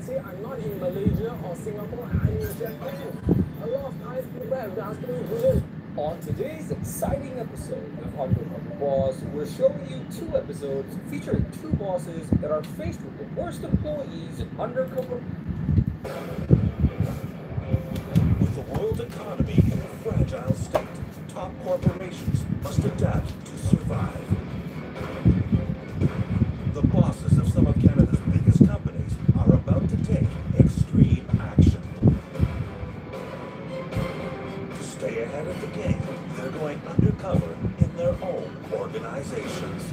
say I'm not in Malaysia or Singapore, I'm in Japan. A lot of times people have been asking me, Julian. On today's exciting episode of Undercover Boss, we're showing you 2 episodes featuring 2 bosses that are faced with the worst employees in undercover. With the world economy in a fragile state, top corporations must adapt to survive. The bosses of some of Canada's biggest companies are about to take extreme action. To stay ahead of the game, they're going undercover in their own organizations.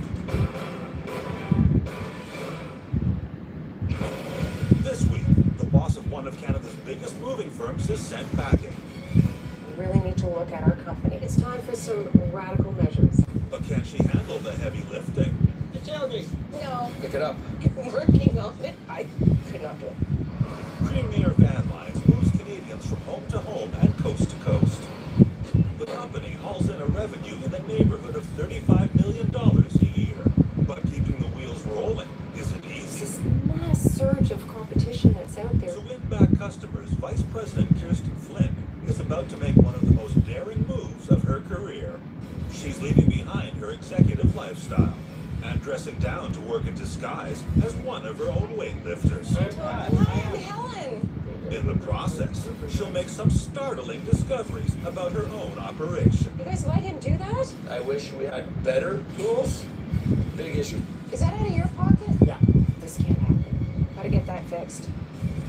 This week, the boss of one of Canada's biggest moving firms is sent packing. We really need to look at our company. It's time for some radical measures. But can she handle the heavy lifting? Tell me. No, Pick it up. working on it, I could not do it. Premier Van Lines moves Canadians from home to home and coast to coast. The company hauls in a revenue in the neighborhood of $35 million a year. But keeping the wheels rolling isn't It's easy. this mass surge of competition that's out there. To win back customers, Vice President Kirsten Flynn is about to make one of the most daring moves of her career. She's leaving behind her executive lifestyle and dressing down to work in disguise as one of her own weightlifters. Ryan, Helen! In the process, she'll make some startling discoveries about her own operation. You guys let him do that? I wish we had better tools. Big issue. Is that out of your pocket? Yeah. This can't happen. Gotta get that fixed.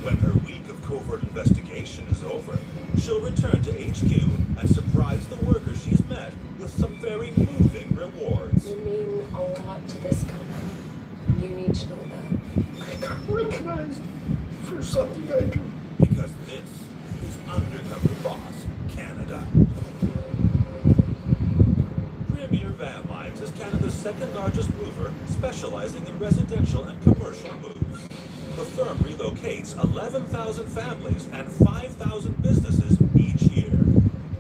When her week of covert investigation is over, she'll return to HQ and surprise the workers she's met with some very moving rewards. You mean a lot to this company. You need to know that. I got recognized for something I do. Because this is Undercover Boss Canada. Premier Van Lines is Canada's second largest mover, specializing in residential and commercial moves. The firm relocates 11,000 families and 5,000 businesses each year.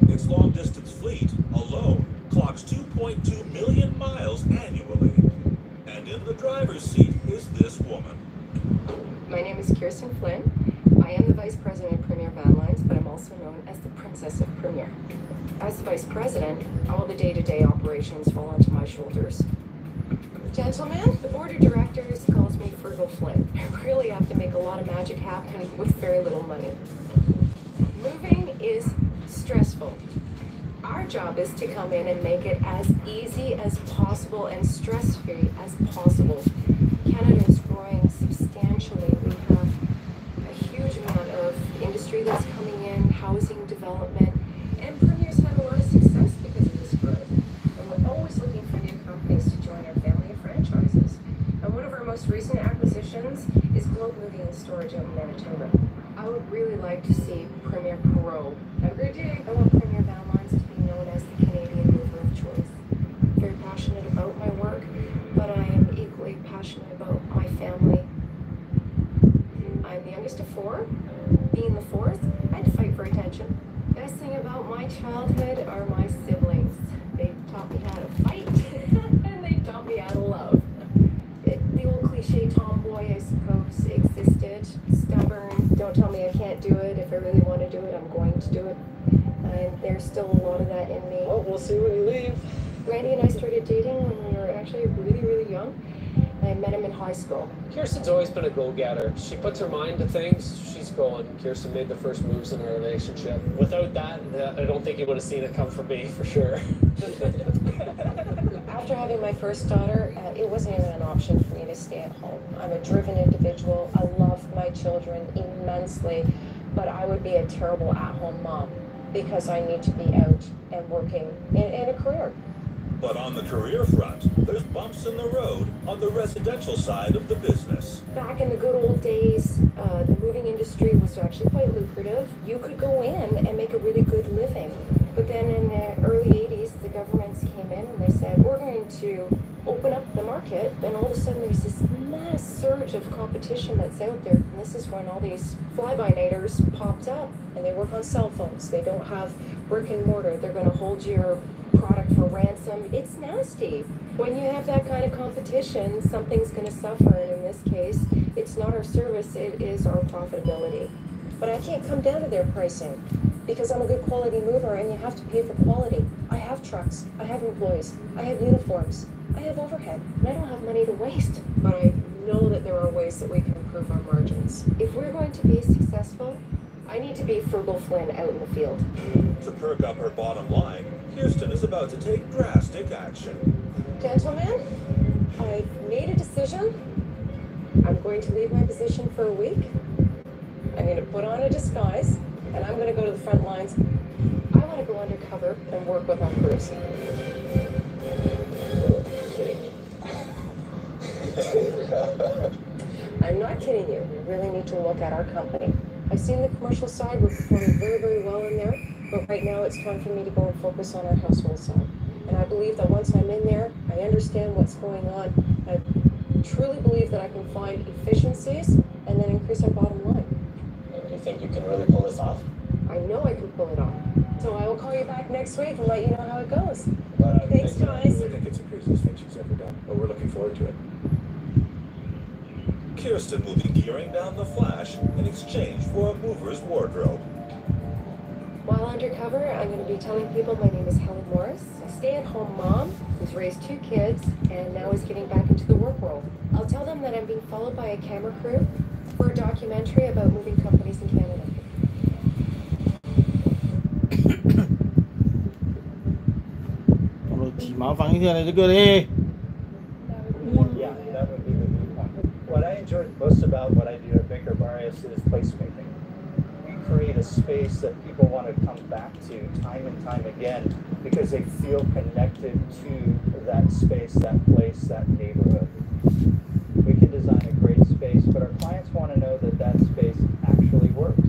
Its long-distance fleet alone clocks 2.2 million miles annually. And in the driver's seat is this woman. My name is Kirsten Flynn. I am the Vice President of Premier Van Lines, but I'm also known as the Princess of Premier. As the Vice President, all the day-to-day operations fall onto my shoulders. Gentlemen, the Board of Directors calls me Frugal Flynn. I really have to make a lot of magic happen with very little money. Moving is stressful. Our job is to come in and make it as easy as possible and stress-free as possible. Canada is growing substantially. We have a huge amount of industry that's coming in, housing development, and Premier's had a lot of success because of this growth. And we're always looking for new companies to join our family of franchises. And one of our most recent acquisitions is Globe Moving and Storage out in Manitoba. I would really like to see Premier grow. Have a great day. I want Premier Van Lines to be known as the Canadian mover of choice. I'm very passionate about my work, but I am equally passionate about my family. I'm the youngest of 4. Being the 4th, I had to fight for attention. Best thing about my childhood are my siblings. They taught me how to fight, and they taught me how to love. The old cliche tomboy, I suppose, existed. Stubborn. Don't tell me I can't do it. If I really want to do it, I'm going to do it. And there's still a lot of that in me. Well, we'll see when you leave. Randy and I started dating when we were actually really, really young. I met him in high school. Kirsten's always been a go-getter. She puts her mind to things, she's going. Kirsten made the first moves in our relationship. Without that, I don't think you would have seen it come from me, for sure. After having my first daughter, it wasn't even an option for me to stay at home. I'm a driven individual. I love my children immensely, but I would be a terrible at-home mom because I need to be out and working in a career. But on the career front, there's bumps in the road on the residential side of the business. Back in the good old days, the moving industry was actually quite lucrative. You could go in and make a really good living. But then in the early 80s, the governments came in and they said, we're going to open up the market. Then all of a sudden there's this mass surge of competition that's out there. And this is when all these fly-by-nighters popped up. And they work on cell phones. They don't have brick and mortar. They're going to hold your product product for ransom. It's nasty. When you have that kind of competition, something's going to suffer, and in this case, it's not our service, it is our profitability. But I can't come down to their pricing because I'm a good quality mover and you have to pay for quality. I have trucks, I have employees, I have uniforms, I have overhead, and I don't have money to waste. But I know that there are ways that we can improve our margins. If we're going to be successful, I need to be Frugal Flynn out in the field. To perk up her bottom line, Kirsten is about to take drastic action. Gentlemen, I've made a decision. I'm going to leave my position for a week. I'm going to put on a disguise, and I'm going to go to the front lines. I want to go undercover and work with our crews. I'm not kidding you. You really need to look at our company. I've seen the commercial side. We're performing very, very well in there. But right now, it's time for me to go and focus on our household side. And I believe that once I'm in there, I understand what's going on. I truly believe that I can find efficiencies and then increase our bottom line. Do you think you can really pull this off? I know I can pull it off. So I will call you back next week and let you know how it goes. But Thanks, guys. I think it's the craziest thing she's ever done, but we're looking forward to it. Kirsten will be gearing down the Flash in exchange for a mover's wardrobe. While undercover, I'm going to be telling people my name is Helen Morris, a stay-at-home mom who's raised 2 kids and now is getting back into the work world. I'll tell them that I'm being followed by a camera crew for a documentary about moving companies in Canada. Yeah, that would be the new one. What I enjoy most about what I do at Baker Barrios is placemaking. We create a space that people want to come back to time and time again because they feel connected to that space, that place, that neighborhood. We can design a great space, but our clients want to know that that space actually works.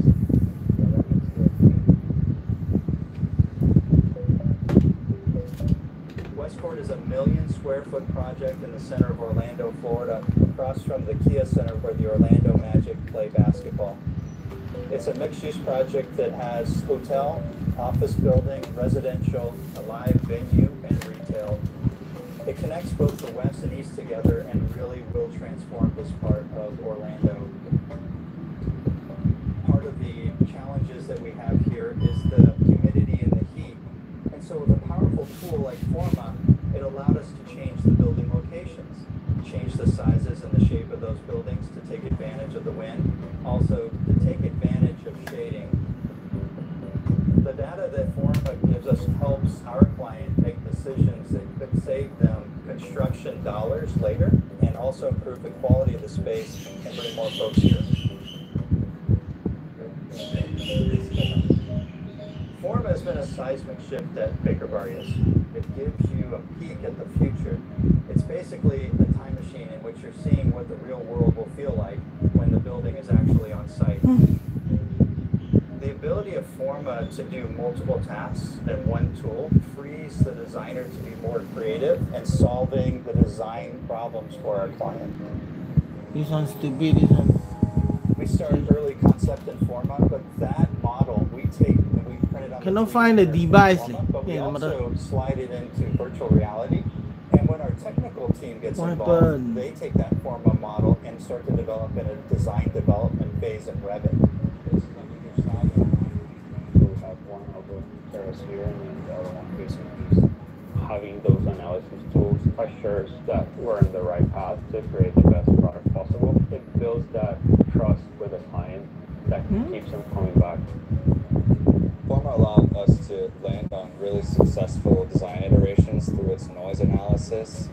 Westcourt is a 1 million square foot project in the center of Orlando, Florida, across from the Kia Center where the Orlando Magic play basketball. It's a mixed-use project that has hotel, office building, residential, a live venue, and retail. It connects both the west and east together and really will transform this part of Orlando. Part of the challenges that we have here is the humidity and the heat. And so with a powerful tool like Forma, it allowed us to change the building locations, change the sizes and the shape of those buildings to take advantage of the wind, also to take advantage of shading. The data that Forma gives us helps our client make decisions that could save them construction dollars later and also improve the quality of the space and bring more folks here. Forma has been a seismic shift at Baker Barrios. It gives you a peek at the future. It's basically a time machine in which you're seeing what the real world will feel like when the building is actually on site. The ability of Forma to do multiple tasks in one tool frees the designer to be more creative and solving the design problems for our client. This one's stupid, this one. We started early concept in Forma, but that model we take and we print it on Cannot the find the 3D device. Forma, but we Yeah, also slide it into virtual reality. And when our technical team gets What involved, happened? they take that Forma model and start to develop in a design development phase in Revit. We have one over terrace here and then the other one facing east. Having those analysis tools assures that we're in the right path to create the best product possible. It builds that trust with the client that keeps them coming back. Forma allowed us to land on really successful design iterations through its noise analysis.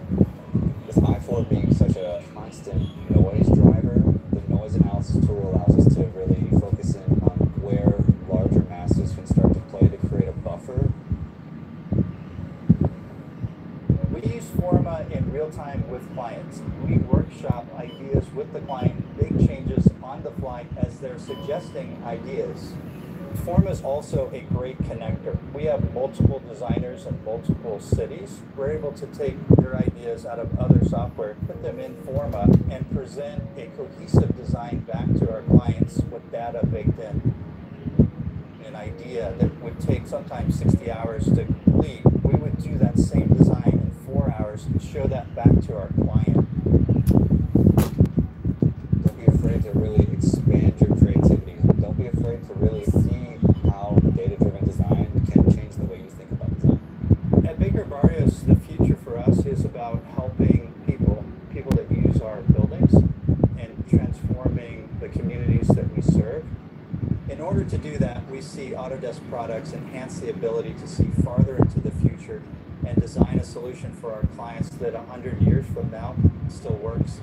With I-4 being such a constant noise driver, the noise analysis tool allows us to really focus in on where larger masses can start to play to create a buffer. We use Forma in real time with clients. We workshop ideas with the client, big changes on the fly as they're suggesting ideas. Forma is also a great connector. We have multiple designers in multiple cities. We're able to take their ideas out of other software, put them in Forma, and present a cohesive design back to our clients with data baked in. An idea that would take sometimes 60 hours to complete, we would would do that same design in 4 hours and show that back to our client. Don't be afraid to really expand your creativity. Don't be afraid to really see how data-driven design can change the way you think about design. At Baker Barrios, the future for us is about helping people that use our buildings and transforming the communities that we serve. In order to do that, we see Autodesk products enhance the ability to see farther into the future and design a solution for our clients that 100 years from now still works.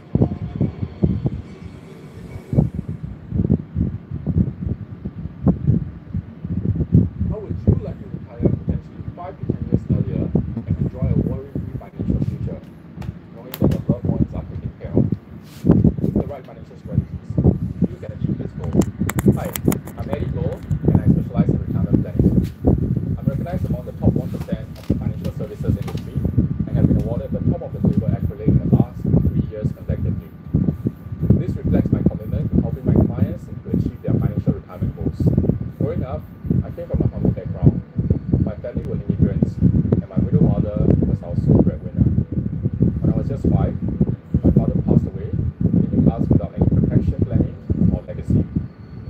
How would you like to retire potentially 5 to 10 years earlier and enjoy a worry-free financial future, knowing that your loved ones are taken care of? With the right financial strategies, you can achieve this goal. Hi, I'm Eddie Goh, and I specialize in retirement planning. I'm recognized among the top 1% of the financial services industry and have been awarded the top of the table accolade in the last 3 years consecutively. This reflects my commitment to helping my clients to achieve their financial retirement goals. Growing up, I came from a humble background. My family were immigrants, and my widow mother was our sole breadwinner. When I was just 5, my father passed away, leaving us without any protection planning or legacy.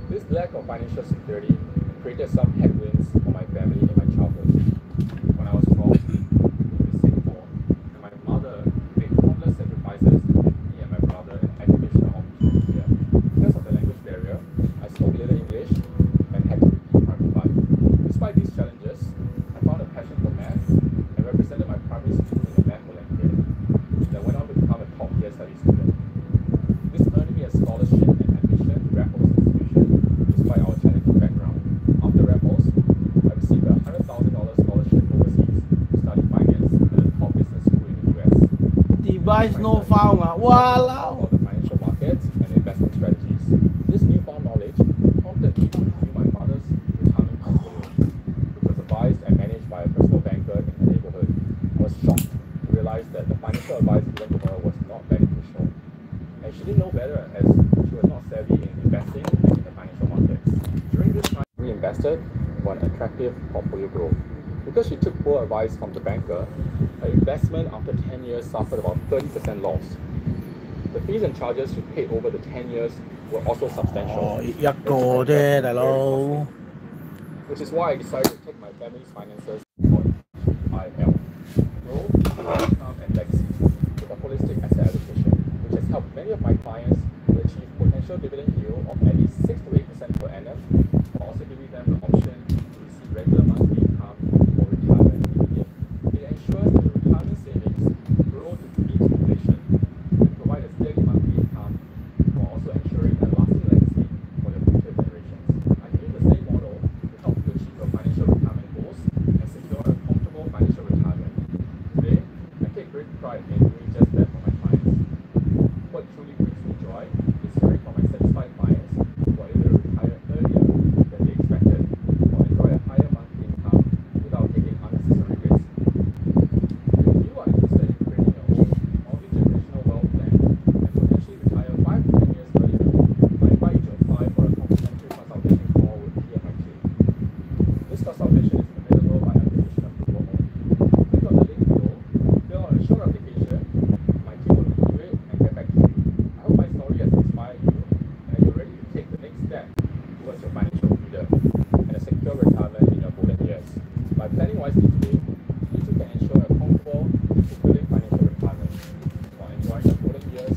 This lack of financial security created some headwinds for my family in my childhood. When I was 12, we moved to Singapore, and my mother made countless sacrifices to give me and my brother an educational opportunity here. Because of the language barrier, I spoke little English and had to repeat primary 5. Despite these challenges, I found a passion for maths and represented my primary school in the Math Olympiad. Then went on to become a top-tier study student. This earned me a scholarship and admission to Raffles Institution despite our challenging background. After Raffles, I received a $100,000 scholarship overseas to study finance at a top business school in the US. Device no found. Wow. About the financial markets and investment strategies. This newfound knowledge prompted me to review my father's retirement portfolio, which was advised and managed by a personal banker in the neighborhood. I was shocked to realize that the financial advice given to her was not beneficial, and she didn't know better as she was not savvy in investing in the financial markets. During this time, we invested for an attractive portfolio growth. Because she took poor advice from the banker, her investment after 10 years suffered about 30% loss. The fees and charges she paid over the 10 years were also substantial. 哦，一個啫，大佬。 Which is why I decided to take my family's finances for IL. Growth, income, and legacy with a holistic asset allocation, which has helped many of my clients to achieve potential dividend yield of at least 6 to 8% per annum, while also giving them the option to receive regular monthly income for retirement immediately. It ensures that the retirement savings grow to meet inflation and provide a steady monthly income while also ensuring a lasting legacy for the future generations. I believe the same model to help you achieve your financial retirement goals and secure a comfortable financial retirement. Today, I take great pride in doing just that for my clients. What truly brings me joy is hearing from my satisfied clients who are able to retire earlier than they expected or enjoy a higher monthly income without taking unnecessary risks. If you are interested in creating your own multi-generational wealth plan and potentially retire 5 to 10 years earlier, I invite you to apply for a complimentary consultation call with me and my team. This consultation is available by application approval only. Click on the link below, fill out a short application, my team will review it and get back to you. I hope my story has inspired you and that you're ready to take the next step towards your financial freedom and a secure retirement in your golden years. By planning wisely today, you too can ensure a comfortable, fulfilling financial retirement while enjoying your golden years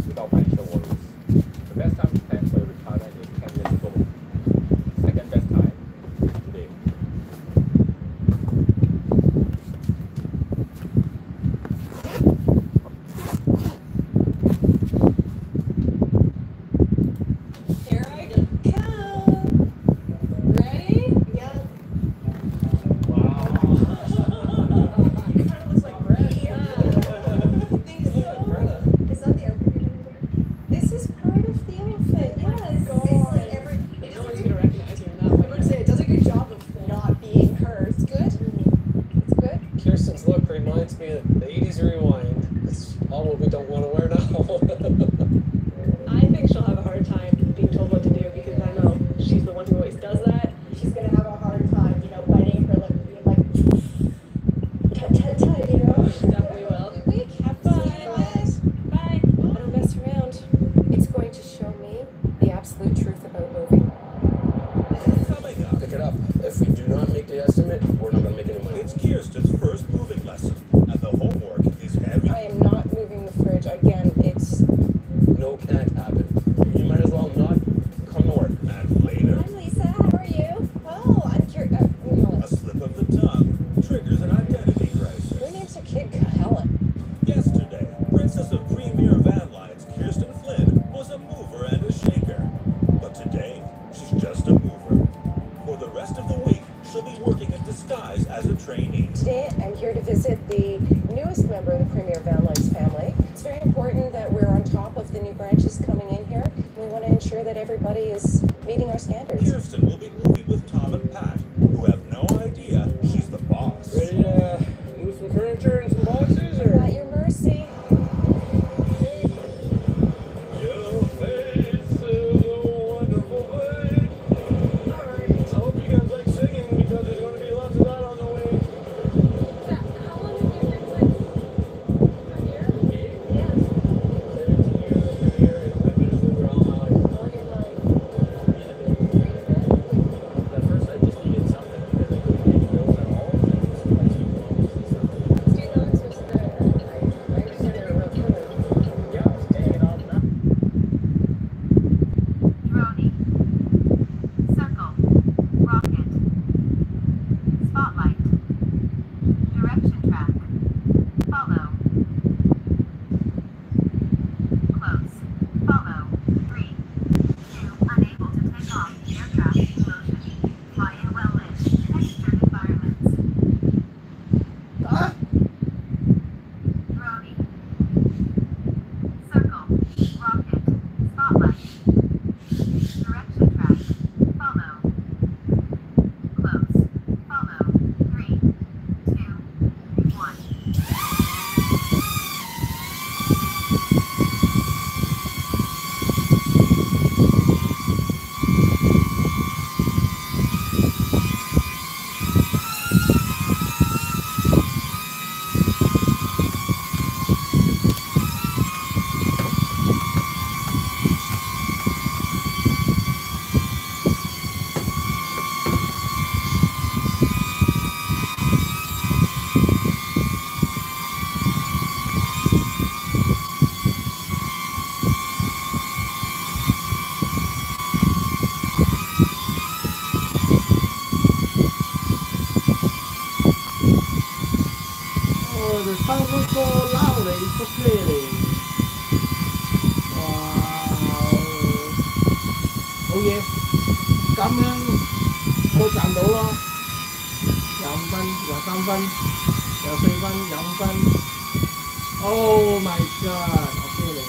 without financial worries. The best time to plan for your retirement is 10 years ago. Second best time is today. Here I come. Ready? Yeah. Wow. It kind of looks like bread. Yeah. Thanks. Is that the outfit? This is part of the outfit. Yes. It's like every. No one's gonna recognize you in that one. I would say it does a good job of not being her. It's good. It's good. Kirsten's look reminds me of the 80s rewind. It's all what we don't want to wear now. I think she'll have a hard time being told what to do because I know she's the one who always does that. She's gonna have a hard time, biting her lip and being like, apartment, we're not gonna make any money. It's Kirsten's first moving lesson, and the homework is heavy. I am not moving the fridge. Again, it's... No, can't happen. You might as well not come to work. And later, Hi, Lisa. How are you? Oh, I'm curious. a slip of the tongue triggers an identity crisis. Who names a kid Helen? Yesterday, Princess of Premier Van Lines Kirsten Flynn was a mover and a shaker. But today, she's just a mover. For the rest of the week, she'll be working in disguise as a trainee. Today, I'm here to visit the newest member of the Premier Van Lines family. It's very important that we're on top of the new branches coming in here. We want to ensure that everybody is meeting our standards. Kirsten will be moving with Tom and Pat, who have no idea she's the boss. Ready to move some furniture and some boxes, or? At your mercy. Your face is a wonderful place. Alright, I hope you guys like singing because there's going to be lots of that on the way. How long have you been with? A year? Yes. 17 years I've been here, and I've been a mover all my life. All your life. At first I just needed something because I couldn't pay bills at all. And so I took loans and stuff. Student loans was the, I understand they were real killer. Yeah, I was paying it off now. Drone, circle, rocket, spotlight, direction track, follow, close, follow, 3, 2, unable to take off, aircraft in motion, fly in well-lit, textured environments. Drone, circle, rocket, spotlight, direction track, follow, close, follow, 3, 2, 1. Oh, the sound was so loud, it's so clearly. Wow. Oh yeah. Cảm ơn cô chạm đủ không? Dạ 5 phân, dạ 3 phân, dạ 4 phân, dạ 5 phân. Oh my god, okay.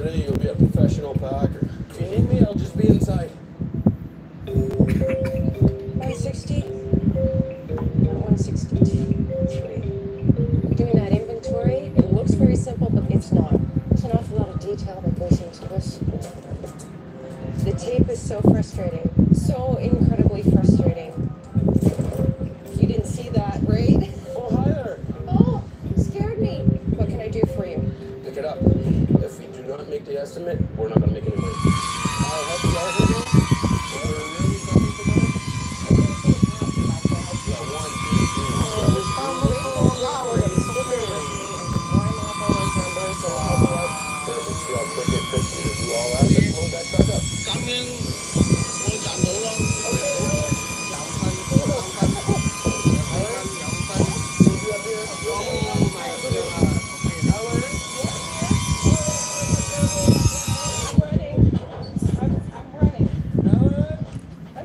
Today you'll be a professional packer. If you need me, I'll just be inside. 160, 163. Doing that inventory, it looks very simple, but it's not. There's an awful lot of detail that goes into this. The tape is so frustrating, so incredibly frustrating. You didn't see that, right? Oh, hi there. Oh, scared me. What can I do for you? Pick it up. If we do not make the estimate, we're not going to make any money. I'll help you out here.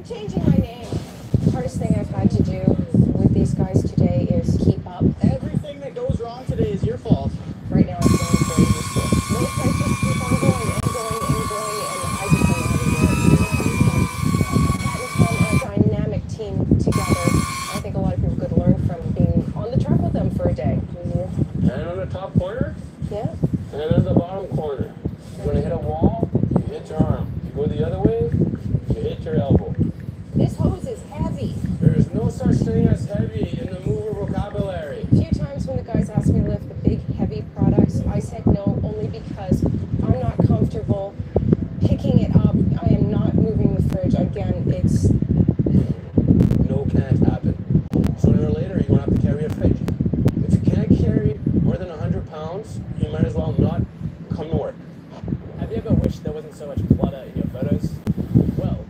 Changing my name. The hardest thing I've had to do with these guys today is keep up. Everything that goes wrong today is your fault. Right now I'm feeling very useless. Most guys just keep on going and going and going, and I just don't know how to do it. Pat and Tom are a dynamic team together. I think a lot of people could learn from being on the truck with them for a day. And on the top corner, Yeah. and on the bottom corner. You're going to hit a wall, you hit your arm. You go the other way, you hit your elbow. This hose is heavy. There is no such thing as heavy in the mover vocabulary. A few times when the guys asked me to lift the big, heavy products, I said no, only because I'm not comfortable picking it up. I am not moving the fridge. Again, it's... No can't happen. Sooner or later, you're going to have to carry a fridge. If you can't carry more than 100 pounds, you might as well not come to work. Have you ever wished there wasn't so much clutter in your photos? Well,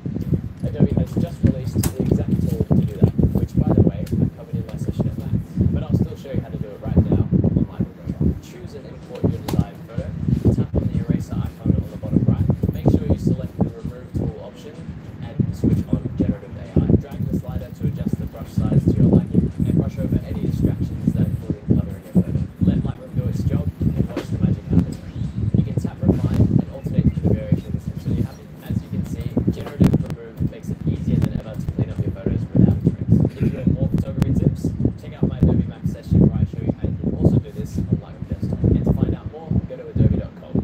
Adobe has just released the exact tool to do that, which, by the way, I covered in my session at Max. But I'll still show you how to do it right now on my mobile. Choose and import your desired photo. Tap on the eraser icon on the bottom right. Make sure you select the remove tool option and switch on generative AI. Drag the slider to adjust the brush size to your liking and brush over any distractions that are causing clutter in your photo. Let Lightroom do its job and watch the magic happen. You can tap refine and alternate the variations until you're happy. As you can see, generative remove makes it easier than ever to clean up your photos without tricks. If you want more photography tips, check out my Adobe Max session where I show you how you can also do this on Lightroom Desktop. And to find out more, go to adobe.com.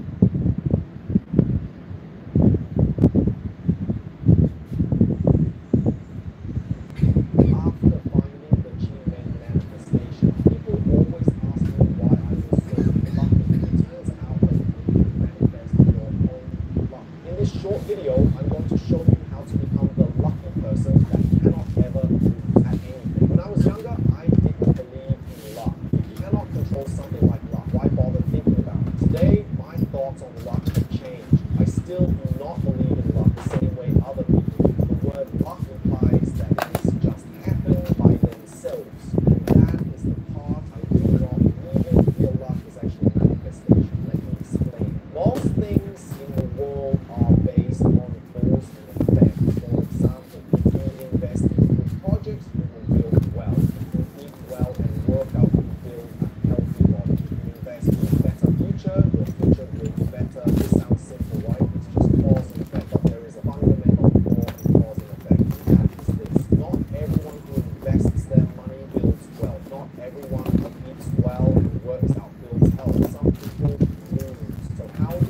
After finding the G-Men manifestation, people always ask me why I was so lucky. It turns out that you can manifest your own luck. In this short video, I'm going to show you how to become the lucky person that cannot ever lose at anything. When I was younger, I didn't believe in luck. If you cannot control something like luck, why bother thinking about it? Today, my thoughts on luck have changed. I still do not believe in luck the same way other people do. The word luck implies that things just happen by themselves. And that is the part I do not even feel luck is actually a manifestation. Let me explain. Most things in the world are based on cause and effect. For example, if you invest in good projects, you will build wealth. If you eat well and work out, you build a healthy body. If you invest in a better future, your future will be better. This sounds simple, right? It's just cause and effect, but there is a fundamental law in cause and effect. And that is this. Not everyone who invests their money builds wealth. Not everyone who eats well and works out builds health. Some people lose. So how do you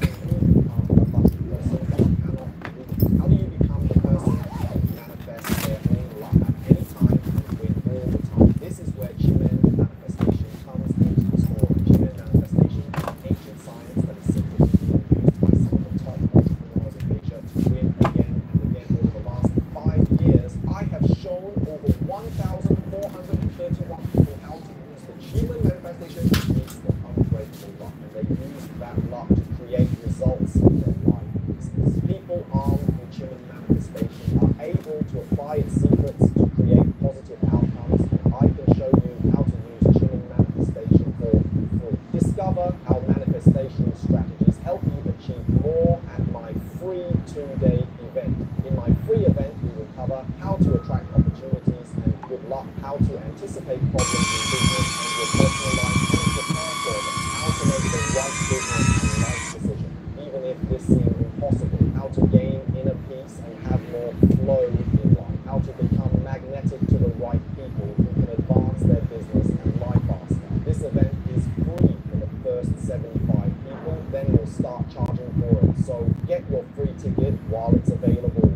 become a lucky person that cannot lose? How do you become the person that manifests their own luck at any time and win all the time? This is where G-Men manifestation comes into the story. G-Men manifestation is ancient science that is simply being used by some of the top entrepreneurs in Asia to win again and again. Over the last 5 years, I have shown over 1,431 people how to use the G-Men manifestation techniques for unbreakable luck, and they use that luck to create results in their life business. People armed with G-Men manifestation are able to apply its secrets to create positive outcomes, and I can show you how to use G-Men manifestation for free. Discover how manifestation strategies help you achieve more at my free 2-day event. In my free event, we will cover how to attract opportunities and good luck, how to anticipate problems in business and your personal life, and prepare for them, how to make the right business and life decision, even if if this seemed impossible, how to gain inner peace and have more flow in life, how to become magnetic to the right people who can advance their business and life faster. This event is free for the first 75 people, then we'll start charging for it. So get your free ticket while it's available.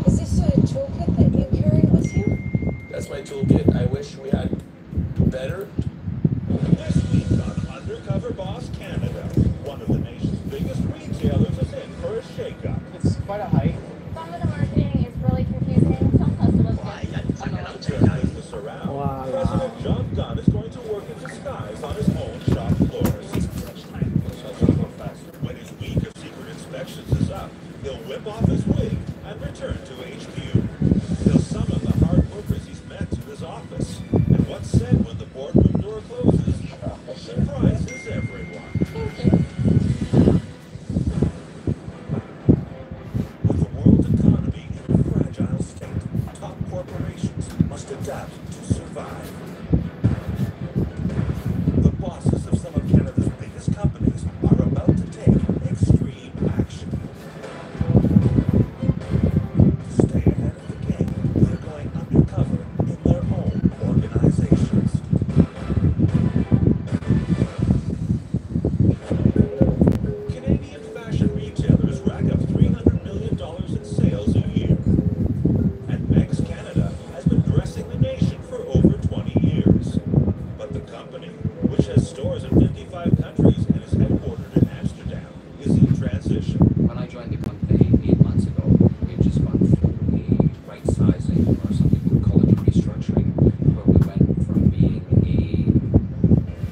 Is this a toolkit that you carry with you? That's my toolkit. I wish we had better. This week on Undercover Boss Canada, one of the nation's biggest retailers is in for a shakeup. It's quite a hike. Some of the marketing is really confusing. Some customers Turn business around. Wow. President John Dunn is going to work in disguise on his own shop floors. When his week of secret inspections is up, he'll whip off his wig and return to HQ. He'll summon the hard workers he's met to his office. And what's said when the boardroom door closes surprises everyone. With the world's economy in a fragile state, top corporations must adapt to survive. The bosses of some of Canada's biggest companies are about to take extreme action. To stay ahead of the game, they're going undercover in their own organizations. Canadian fashion retailers rack up $300 million in sales a year. And Meg's Canada has been dressing the nation for over 20 years. But the company, which has stores in 55 countries and is headquartered in Amsterdam, is in transition. When I joined the company 8 months ago, we had just gone through a right sizing, or some people would call it a restructuring, where we went from being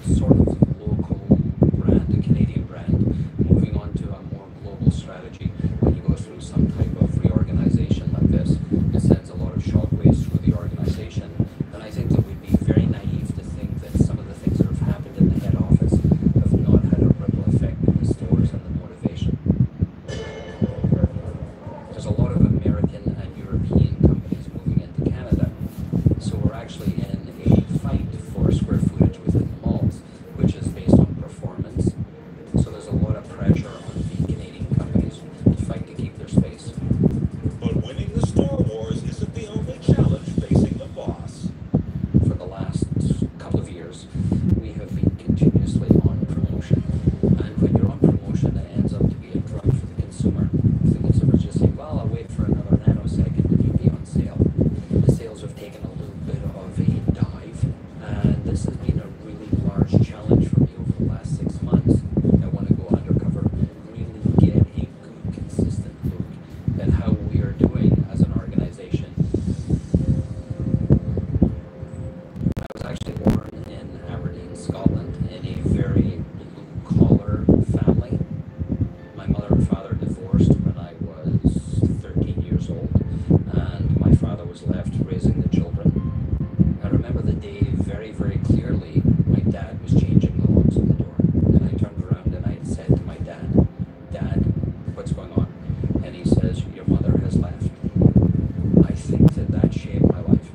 a sort of local brand, a Canadian brand, moving on to a more global strategy. When you go through some type of reorganization like this, it sends a lot of shockwaves through the organization. And I think that we'd be very naive to think that some of the things that have happened in the head office have not had a ripple effect in the stores and the motivation. There's a lot of American and European companies moving into Canada, so we're actually in a fight for square footage within the malls, which is based on performance. So there's a lot of pressure on the Canadian companies to fight to keep their space. But winning the store wars isn't the only challenge facing the boss. For the last couple of years, we have been continuously on promotion. And when you're on promotion, it ends up to be a drug for the consumer. The consumers just say, well, I'll wait for another nanosecond and you'll be on sale. The sales have taken a little bit of a dive, and this has been a really large challenge for me over the last 6 months. I want to go undercover, really get a good, consistent look at how we are doing as an organization. I was actually born in Aberdeen, Scotland, in a very blue-collar family. My mother and father divorced when I was 13 years old, and my father was left raising the children. I remember the day very, very clearly. My dad was changing the locks on the door, and I turned around and I had said to my dad, "Dad, what's going on?" And he says, "Your mother has left." I think that shaped my life.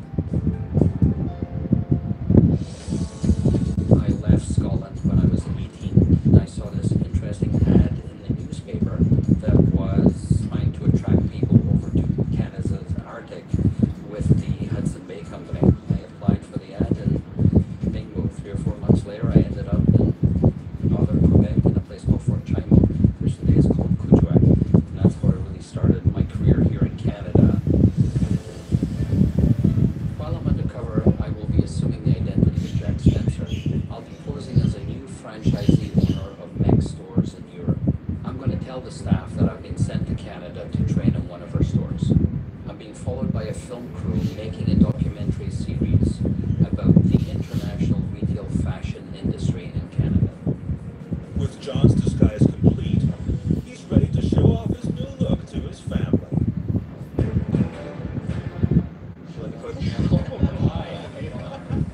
I left Scotland when I was 18, and I saw this interesting ad in the newspaper that was trying to attract people over to Canada's Arctic with the Hudson Bay Company. I applied for the ad, and bingo, 3 or 4 months later, I ended up in northern Quebec in a place called Fort Chimo, which today is called Kuujjuaq. And that's where I really started my career here in Canada. While I'm undercover, I will be assuming the identity of Jack Spencer. I'll be posing as a new franchisee owner of Meg stores in Europe. I'm going to tell the staff that I've been sent to Canada to train in one of her stores. I'm being followed by a film crew making a documentary series about the international retail fashion industry in Canada. With John's disguise complete, he's ready to show off his new look to his family.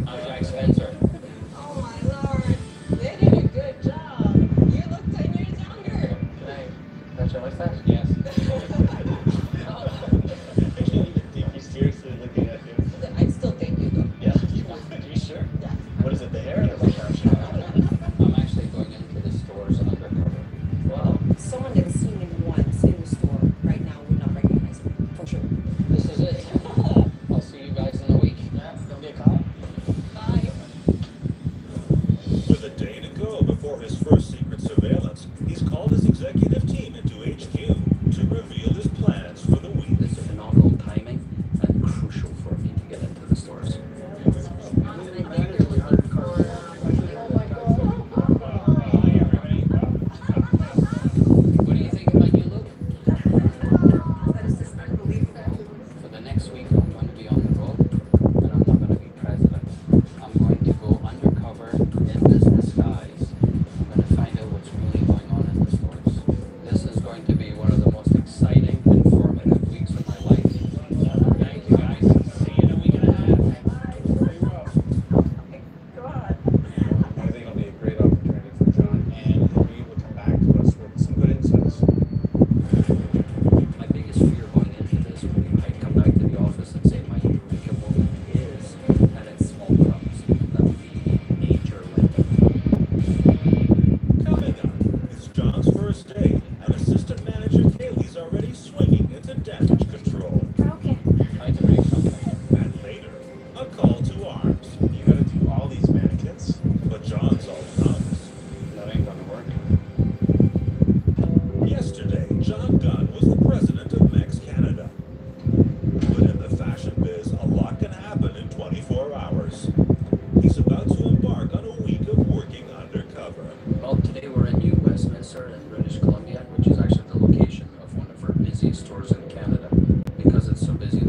I'm Jack Spencer. Oh my lord, they did a good job. You look 10 years younger. Can I touch your mustache? Yes.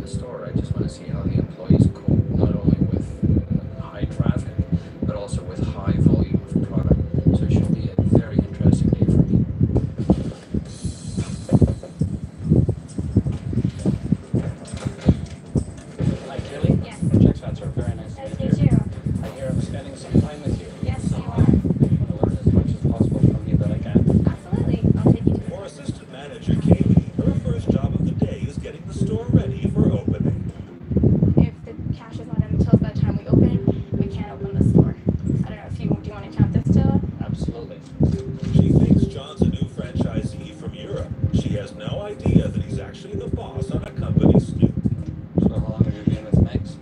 the store. I just want to see how the employees cope, not only with high traffic, but also with high volume of product. So it should be a very interesting day for me. Hi, Kelly. Yes. Jack Spencer, very nice to Nice meet to meet you. you. I hear I'm spending some time with you. Yes, you are. I want to learn as much as possible from you that I can. Absolutely. I'll take you to For assistant manager Kaylee, her first job of the day is getting the store ready for opening. If the cash is not in until by the time we open, we can't open the store. I don't know if do you want to count this, Taylor? Absolutely. She thinks John's a new franchisee from Europe. She has no idea that he's actually the boss on a company scoop. So how long have you been with Megs?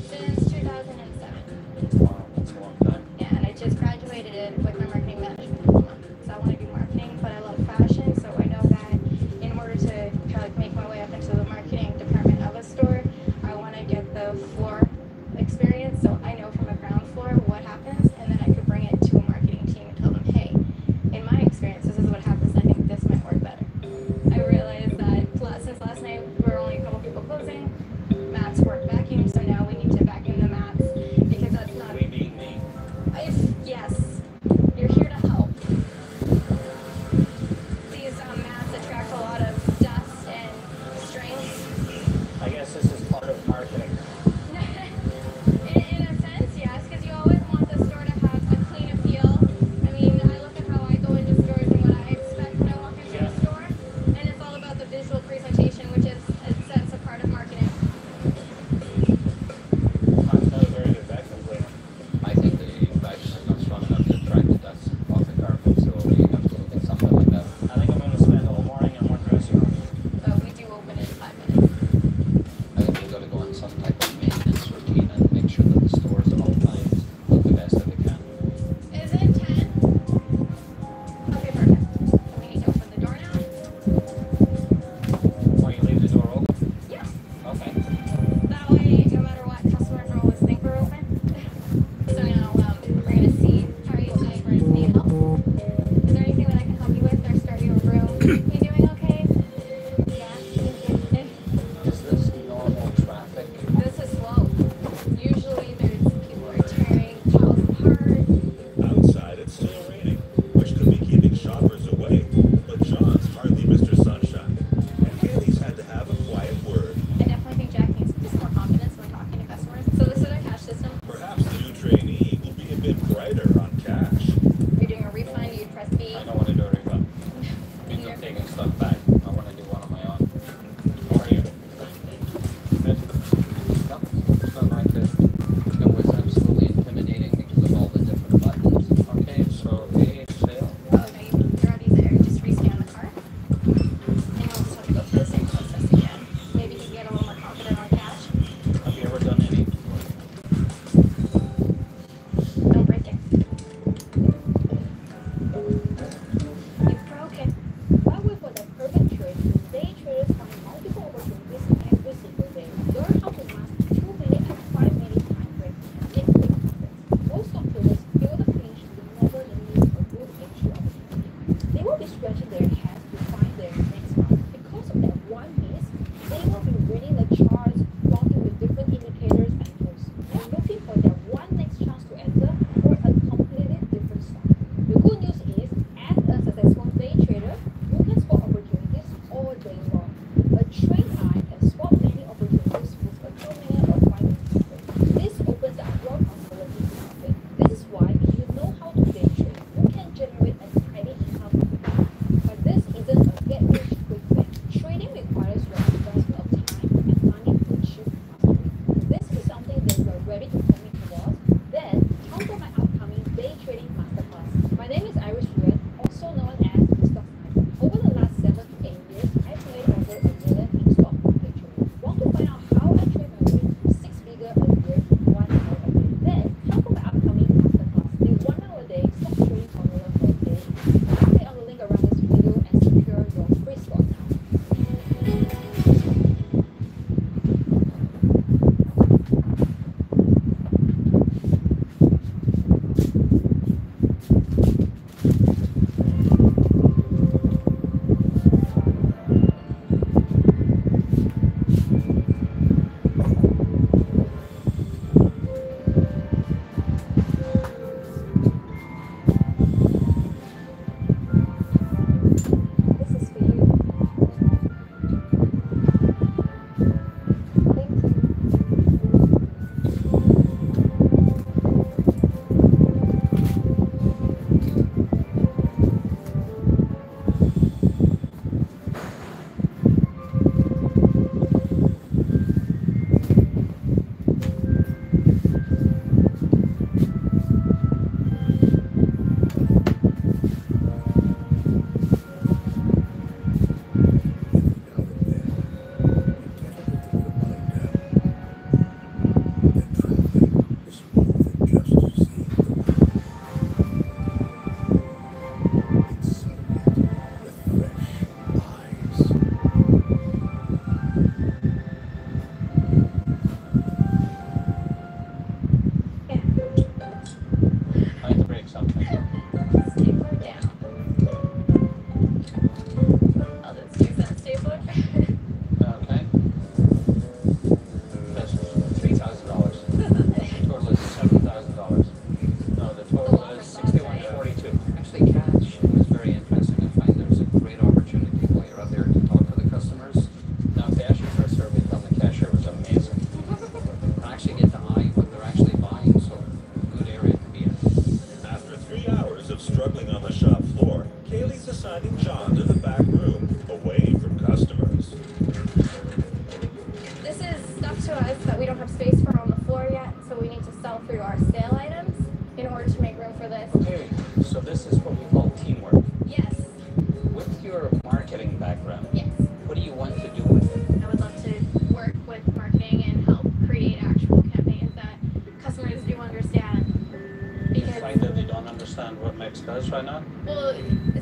Since 2007. Wow, that's a long time. Yeah, and I just graduated with my marketing management diploma. So I want to do marketing, but I love fashion, so I know that in order to kind of like make my way up into the marketing department of a store, I want to get the floor experience, so I know from a ground floor what happens, and then I could bring it to a marketing team and tell them, hey, in my experience, this is what happens. I think this might work better. I realized that since last night we were only a couple people closing, mats work vacuum, so now we need to vacuum the mats because that's not. We being me. Yes, you're here to help. These mats attract a lot of dust and strings. I guess this is part of marketing. In a sense, yes, because you always want the store to have a clean feel. I mean, I look at how I go into stores and what I expect when I walk into a store, and it's all about the visual presentation, which is, in a sense, a part of marketing. That's not a very good vacuum cleaner. I think the vacuum is not strong enough to attract the dust off the carpet, so we have to look at something like that. I think I'm going to spend all morning in one dressing room. But we do open in 5 minutes. I think to us that we don't have space for on the floor yet, so we need to sell through our sale items in order to make room for this. Okay, so this is what we call teamwork. Yes. With your marketing background, Yes. what do you want to do with it? I would love to work with marketing and help create actual campaigns that customers do understand. You find that they don't understand what Mex does right now? Well,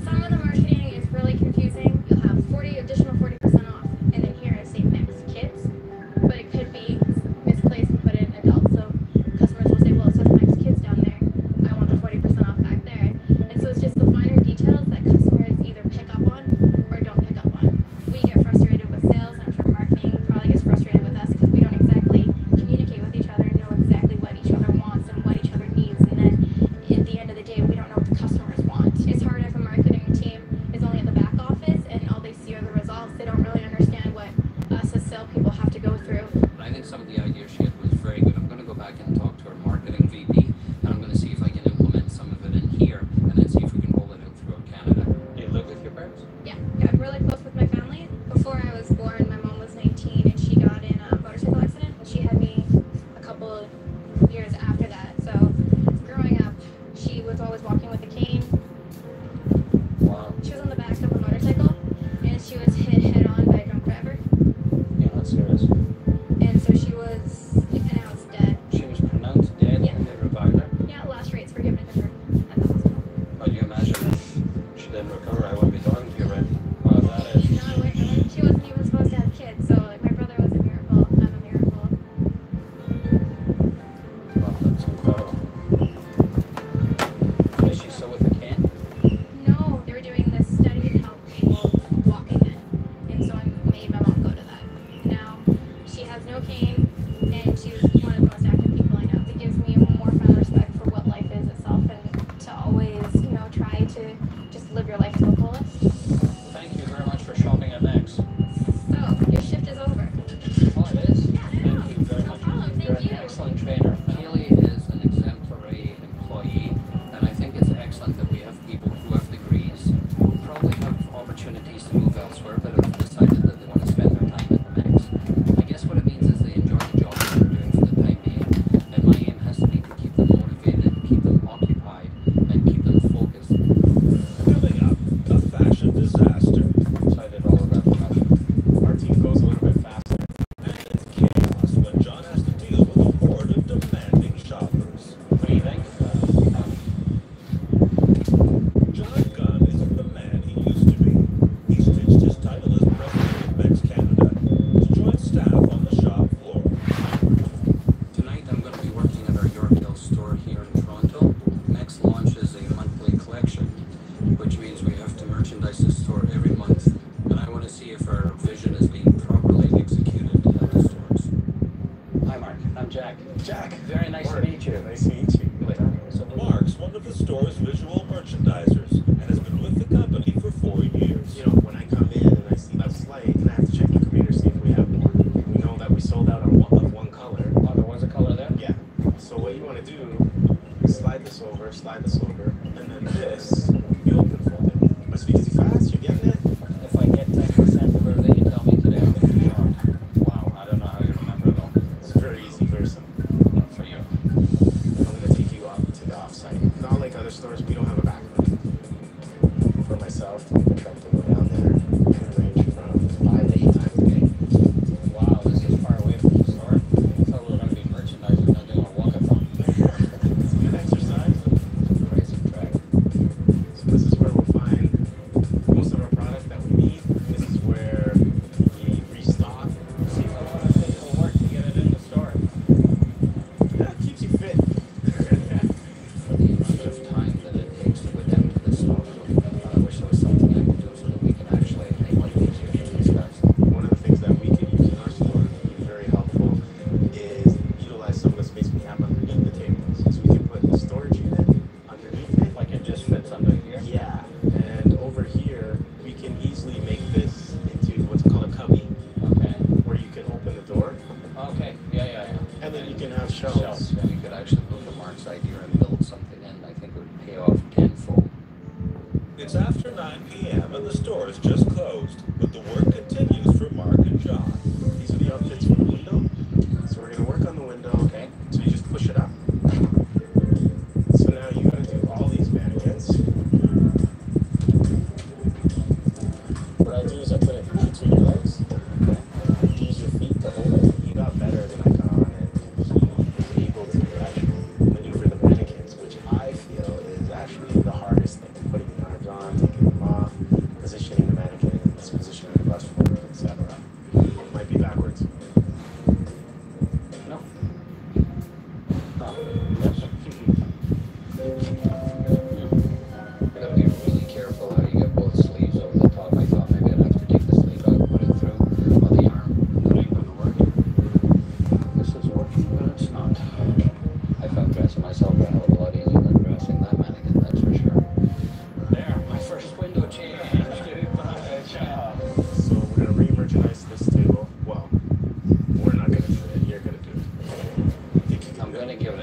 some of the marketing is really confusing. You'll have 40% off, and then here I say Mex Kids, but it could be misplaced and put in adults. So customers will say, well, it says Mex Kids down there. I want the 40% off back there. And so it's just the finer details that customers either pick up on or don't pick up on. We get frustrated with sales, and I'm sure marketing probably gets frustrated with us because we don't exactly communicate with each other and know exactly what each other wants and what each other needs. And then at the end of the day, we don't know what the customers want. It's hard if a marketing team is only at the back office and all they see are the results. They don't really understand what us as sales people have to go through. I think some of the ideas she had was very good. I'm going to go back and talk to our marketing VP, and I'm going to see if I can implement some of it in here, and then see if we can roll it out throughout Canada. Do you live with your parents? Yeah, I'm really close with my family. Before I was born, my mom was 19 and she got in a motorcycle accident. She had me a couple of years after that. So growing up, she was always walking with a cane. Wow. She was on the back of a motorcycle and she was hit head on by a drunk driver. You're not serious. And so she was pronounced dead. She was pronounced dead and they revived her? Yeah, last rates were given to her at the hospital. But you imagine if she didn't recover, I wouldn't be talking to you right now. Wow, that is... No, she wasn't even supposed to have kids, so like my brother was a miracle. I'm a miracle. Wow, that's incredible. Is she still with a cane? No, they were doing this study to help people walk again. And so I made my mom go to that. Now, she has no cane, and she's one of the most active people I know. It gives me more fun respect for what life is itself and to always, try to just live your life to the fullest. Thank you very much for shopping at Next. So, your shift is over. Oh, it is? Yeah, Thank you very much. problem, You're thank an you. excellent trainer. Haley is an exemplary employee, and I think it's excellent that we have people who have degrees, who probably have opportunities to move elsewhere, but have decided that they want to spend their time at the Mex. I guess what it means is they enjoy the job that they're doing for the time being, and my aim has to be to keep them motivated, keep them occupied, and keep them focused. Coming up, a fashion disaster. So I did all of that for nothing. Our team goes a little bit faster. And it's chaos when John has to deal with a horde of demanding shoppers. What do you think? John Gunn isn't the man he used to be. He's ditched his title as president of Mex Canada. He's joined staff on the shop floor. Tonight I'm going to be working at our Yorkdale store here in Toronto. Mex launches a monthly collection, which means we have to merchandise the store every month, and I want to see if our vision is being properly executed at the stores. Hi, Mark. I'm Jack. Jack. Very nice to meet you. Nice to meet you. Mark's one of the store's visual merchandisers and has been with the company for 4 years. When I come in and I see that slate, and I have to check the computer, see if we have more. We know that we sold out on one color. Oh, there was a color there? Yeah. So what you want to do is slide this over, and then this, you open fold it. Am I speaking too fast? You getting it? If I get 10% of everything you tell me today, I'm going to be shocked. Wow, I don't know how you remember it all. It's very easy, very simple. Not for you. I'm going to take you up to the offsite. Not like other stores, we don't have a back room. For myself, I try to go down there and range from 5 to 8 times a day. Wow, this is far away from the store. I thought we were going to be merchandising, not doing a walkathon. It's a good exercise. Crazy track. So this is where we'll find most of our product that we need. This is where we restock. See, a lot of things will work to get it in the store. Yeah, it keeps you fit. For the amount of time that it takes to go down to the store, I wish there was something I could do so that we can actually make life easier for these guys. One of the things that we can use in our store that would be very helpful is utilize some of the space we have underneath the tables. So we can put the storage unit underneath it. Like it just fits under here? Yeah. And over here, we can easily make this into what's called a cubby. Okay. Where you can open the door. Okay, yeah. And then you can have shelves. And you could actually look at Mark's idea and build something in. I think it would pay off tenfold. It's after 9 p.m. and the store is just closed, but the work continues for Mark and John. These are the outfits for the window.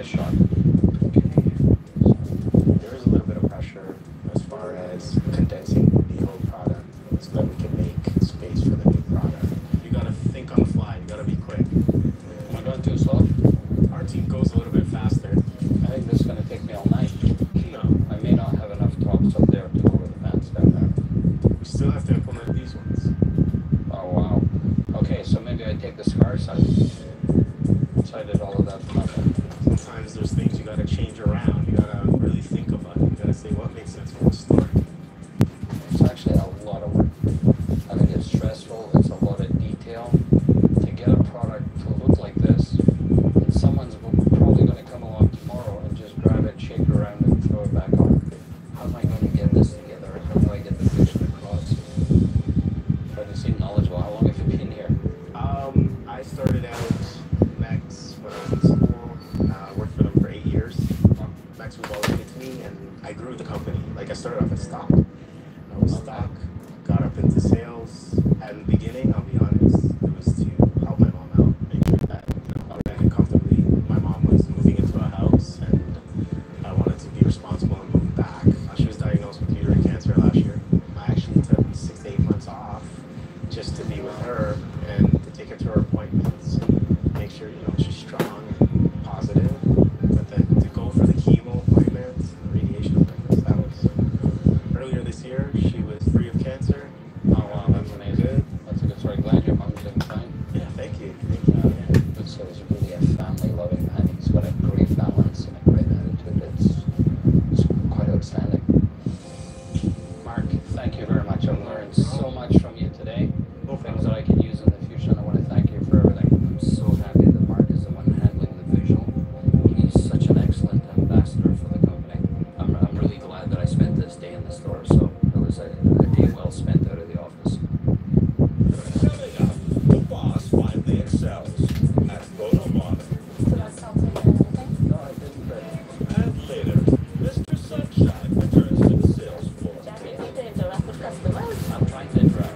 shot. There is a little bit of pressure as far as condensing the old product so that we can make space for the new product. You gotta think on the fly, you gotta be quick. Am I going too slow? Our team goes a little bit faster. I think this is going to take me all night. No, I may not have enough tops up there to go over the fence down there. we still have to implement these ones. Oh, wow. Okay, so maybe I take the scar side. Decided all of that for nothing. Sometimes there's things you gotta change around. You gotta really think about it. You gotta say what makes sense for the store. It's actually a lot of work. I think it's stressful. It's a lot of detail. To get a product to look like this, and someone's probably going to come along tomorrow and just grab it, shake it around, and throw it back on. How am I going to get this together? How do I get the vision across? But you seem knowledgeable. How long have you been here? I started out Max when I was in school. Worked for them for 8 years. Max was always with me, and I grew the company. Like I started off as stock. I was stock, got up into sales. At the beginning, I'll be honest, it was to help my mom out, make sure that I ran it comfortably. My mom was moving into a house, and I wanted to be responsible and move back. She was diagnosed with uterine cancer last year. I actually took 6 to 8 months off just to be with her and to take her to her appointments and make sure she's strong and positive. But then to go for the chemo appointments, the radiation appointments, that was earlier this year. She was free of cancer. Oh, wow, that's amazing. That's a good story. Glad your mom's doing fine. Yeah, thank you. Thank you. This is really a family-loving man. He's got a great balance and a great attitude. It's quite outstanding. Mark, thank you very much. I've learned so much from you today. Things that I can use in the future, and I want to thank you for everything. I'm so happy that Mark is the one handling the visual. He's such an excellent ambassador for the company. I'm really glad that I spent this day in the store, so it was a day well spent out of the office. Coming up, the boss finally excels at photo modeling. No, I didn't. And later, Mr. Sunshine returns to the sales floor. I'm trying to interact.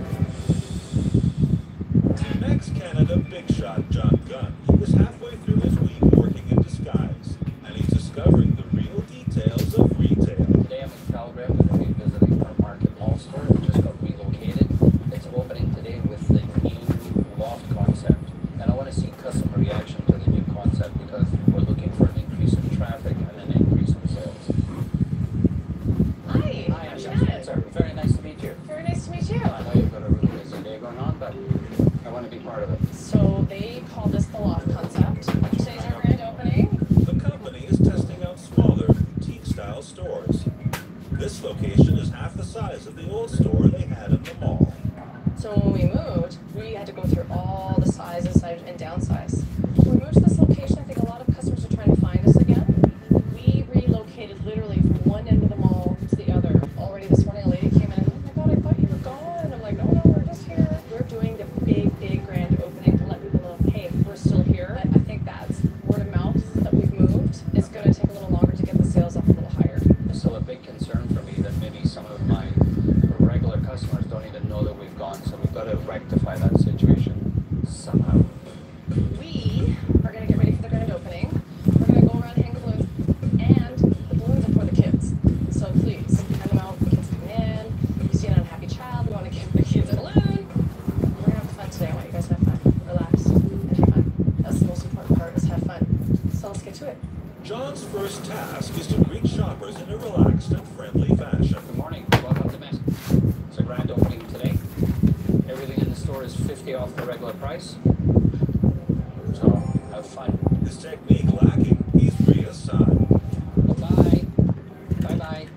Next Canada big shot John Gunn is halfway through his week working in disguise, and he's discovering the real details of retail. Today I'm in Calgary. I'm going to be visiting our Market Mall store. It just got relocated. It's opening today with the new loft concept. And I want to see customer reaction to the new concept because we're looking for an increase in traffic and an increase in sales. Hi. Hi, I'm Janet. Very nice to meet you. Very nice to meet you. I know you've got a really busy day going on, but I want to be part of it. So they call this the loft concept. Today's our grand opening. The company is testing out smaller, boutique-style stores. This location is half the size of the old store they had in the mall. So when we moved, we had to go through all the sizes and downsize. When we moved to this location, I think a lot of customers are trying to find us again. We relocated literally from one end of the mall to the other. Already this morning, a lady came in and, oh my God, I thought you were gone. I'm like, no, we're just here. We're doing the big grand opening to let people know, hey, we're still here. I think that's word of mouth that we've moved. It's going to take a little longer to get the sales up a little higher. There's still a big concern for me that maybe some of my regular customers don't even know that we've gone, so we've got to rectify that situation somehow. We are going to get ready for the grand opening. We're going to go around and hang balloons, and the balloons are for the kids. So please, hand them out. The kids come in. You see an unhappy child, we want to give the kids a balloon. We're going to have fun today. I want you guys to have fun, relax, and have fun. That's the most important part, is have fun. So let's get to it. John's first task is to greet shoppers in a relaxed and friendly fashion. Good morning. Welcome to Mass. It's a grand opening today. Everything in the store is 50 off the regular price. So have fun. His technique lacking, he's reassigned. Bye-bye. Bye-bye.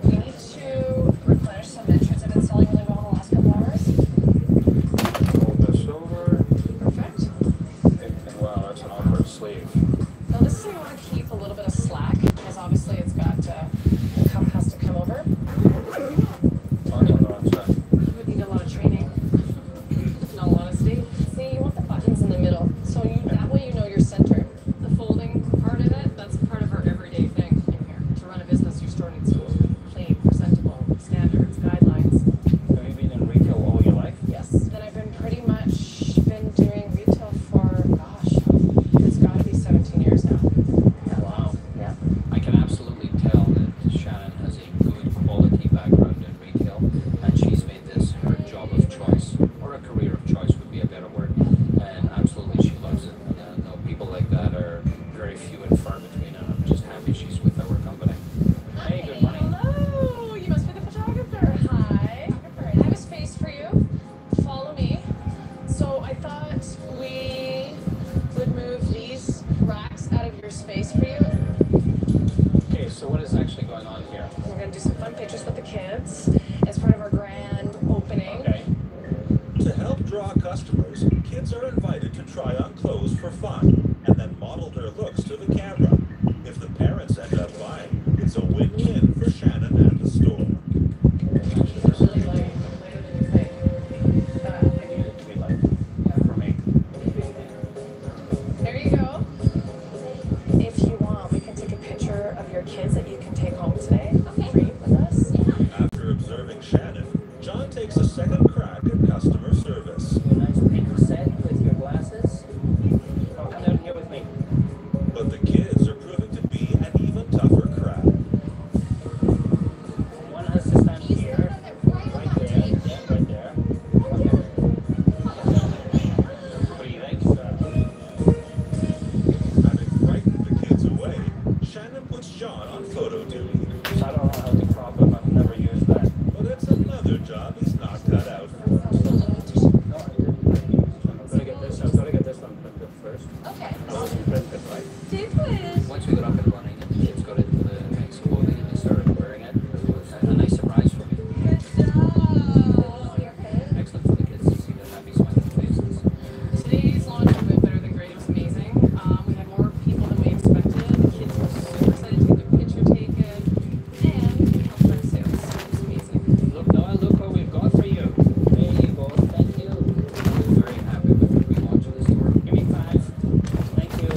We need to replenish some entrance. I've been selling really well in the last couple hours. Hold this over. Perfect. And wow, that's an awkward sleeve. Now this is where you want to keep a little bit of slack, because obviously it's got, the cup has to come over. Oh, no, I'm sorry. You would need a lot of training. In all honesty. See, you want the buttons in the middle, so that way you know your center. The folding part of it, that's part of our everyday thing in here. To run a business, your store needs to be clean, presentable, standards, guidelines. Have you been in retail all your life? Yes. And I've been pretty much doing retail for, gosh, it's got to be 7 try on clothes for fun and then model their looks to the camera. If the parents end up buying, it's a win-win for Shannon and the store. There you go. If you want, we can take a picture of your kids that you can take home today. Okay. With us. After observing Shannon, John takes a second crack at customer service. Nice paper set with your glasses. Oh, come down here with me. But the kids are proving to be an even tougher crowd. One has to stand here. Right there. Yeah, right there. Breathing. Having frightened the kids away, Shannon puts John on photo duty. I don't know how to crop them. I've never used that. But it's another job he's not cut out for. I'm gonna get this. I've got to get this one printed first. Okay. Print it right. Once we got up and running and the kids got into the next clothing and they started wearing it, it was a nice surprise for me. Excellent for the kids to see their happy smiling faces. Today's launch went better than great. It was amazing. We had more people than we expected. The kids were super excited to get their picture taken. And we helped our sales. It was amazing. Look, Noah, look what we've got for you. There you go. Thank you. I'm very happy with the relaunch of the store. Give me 5. Thank you.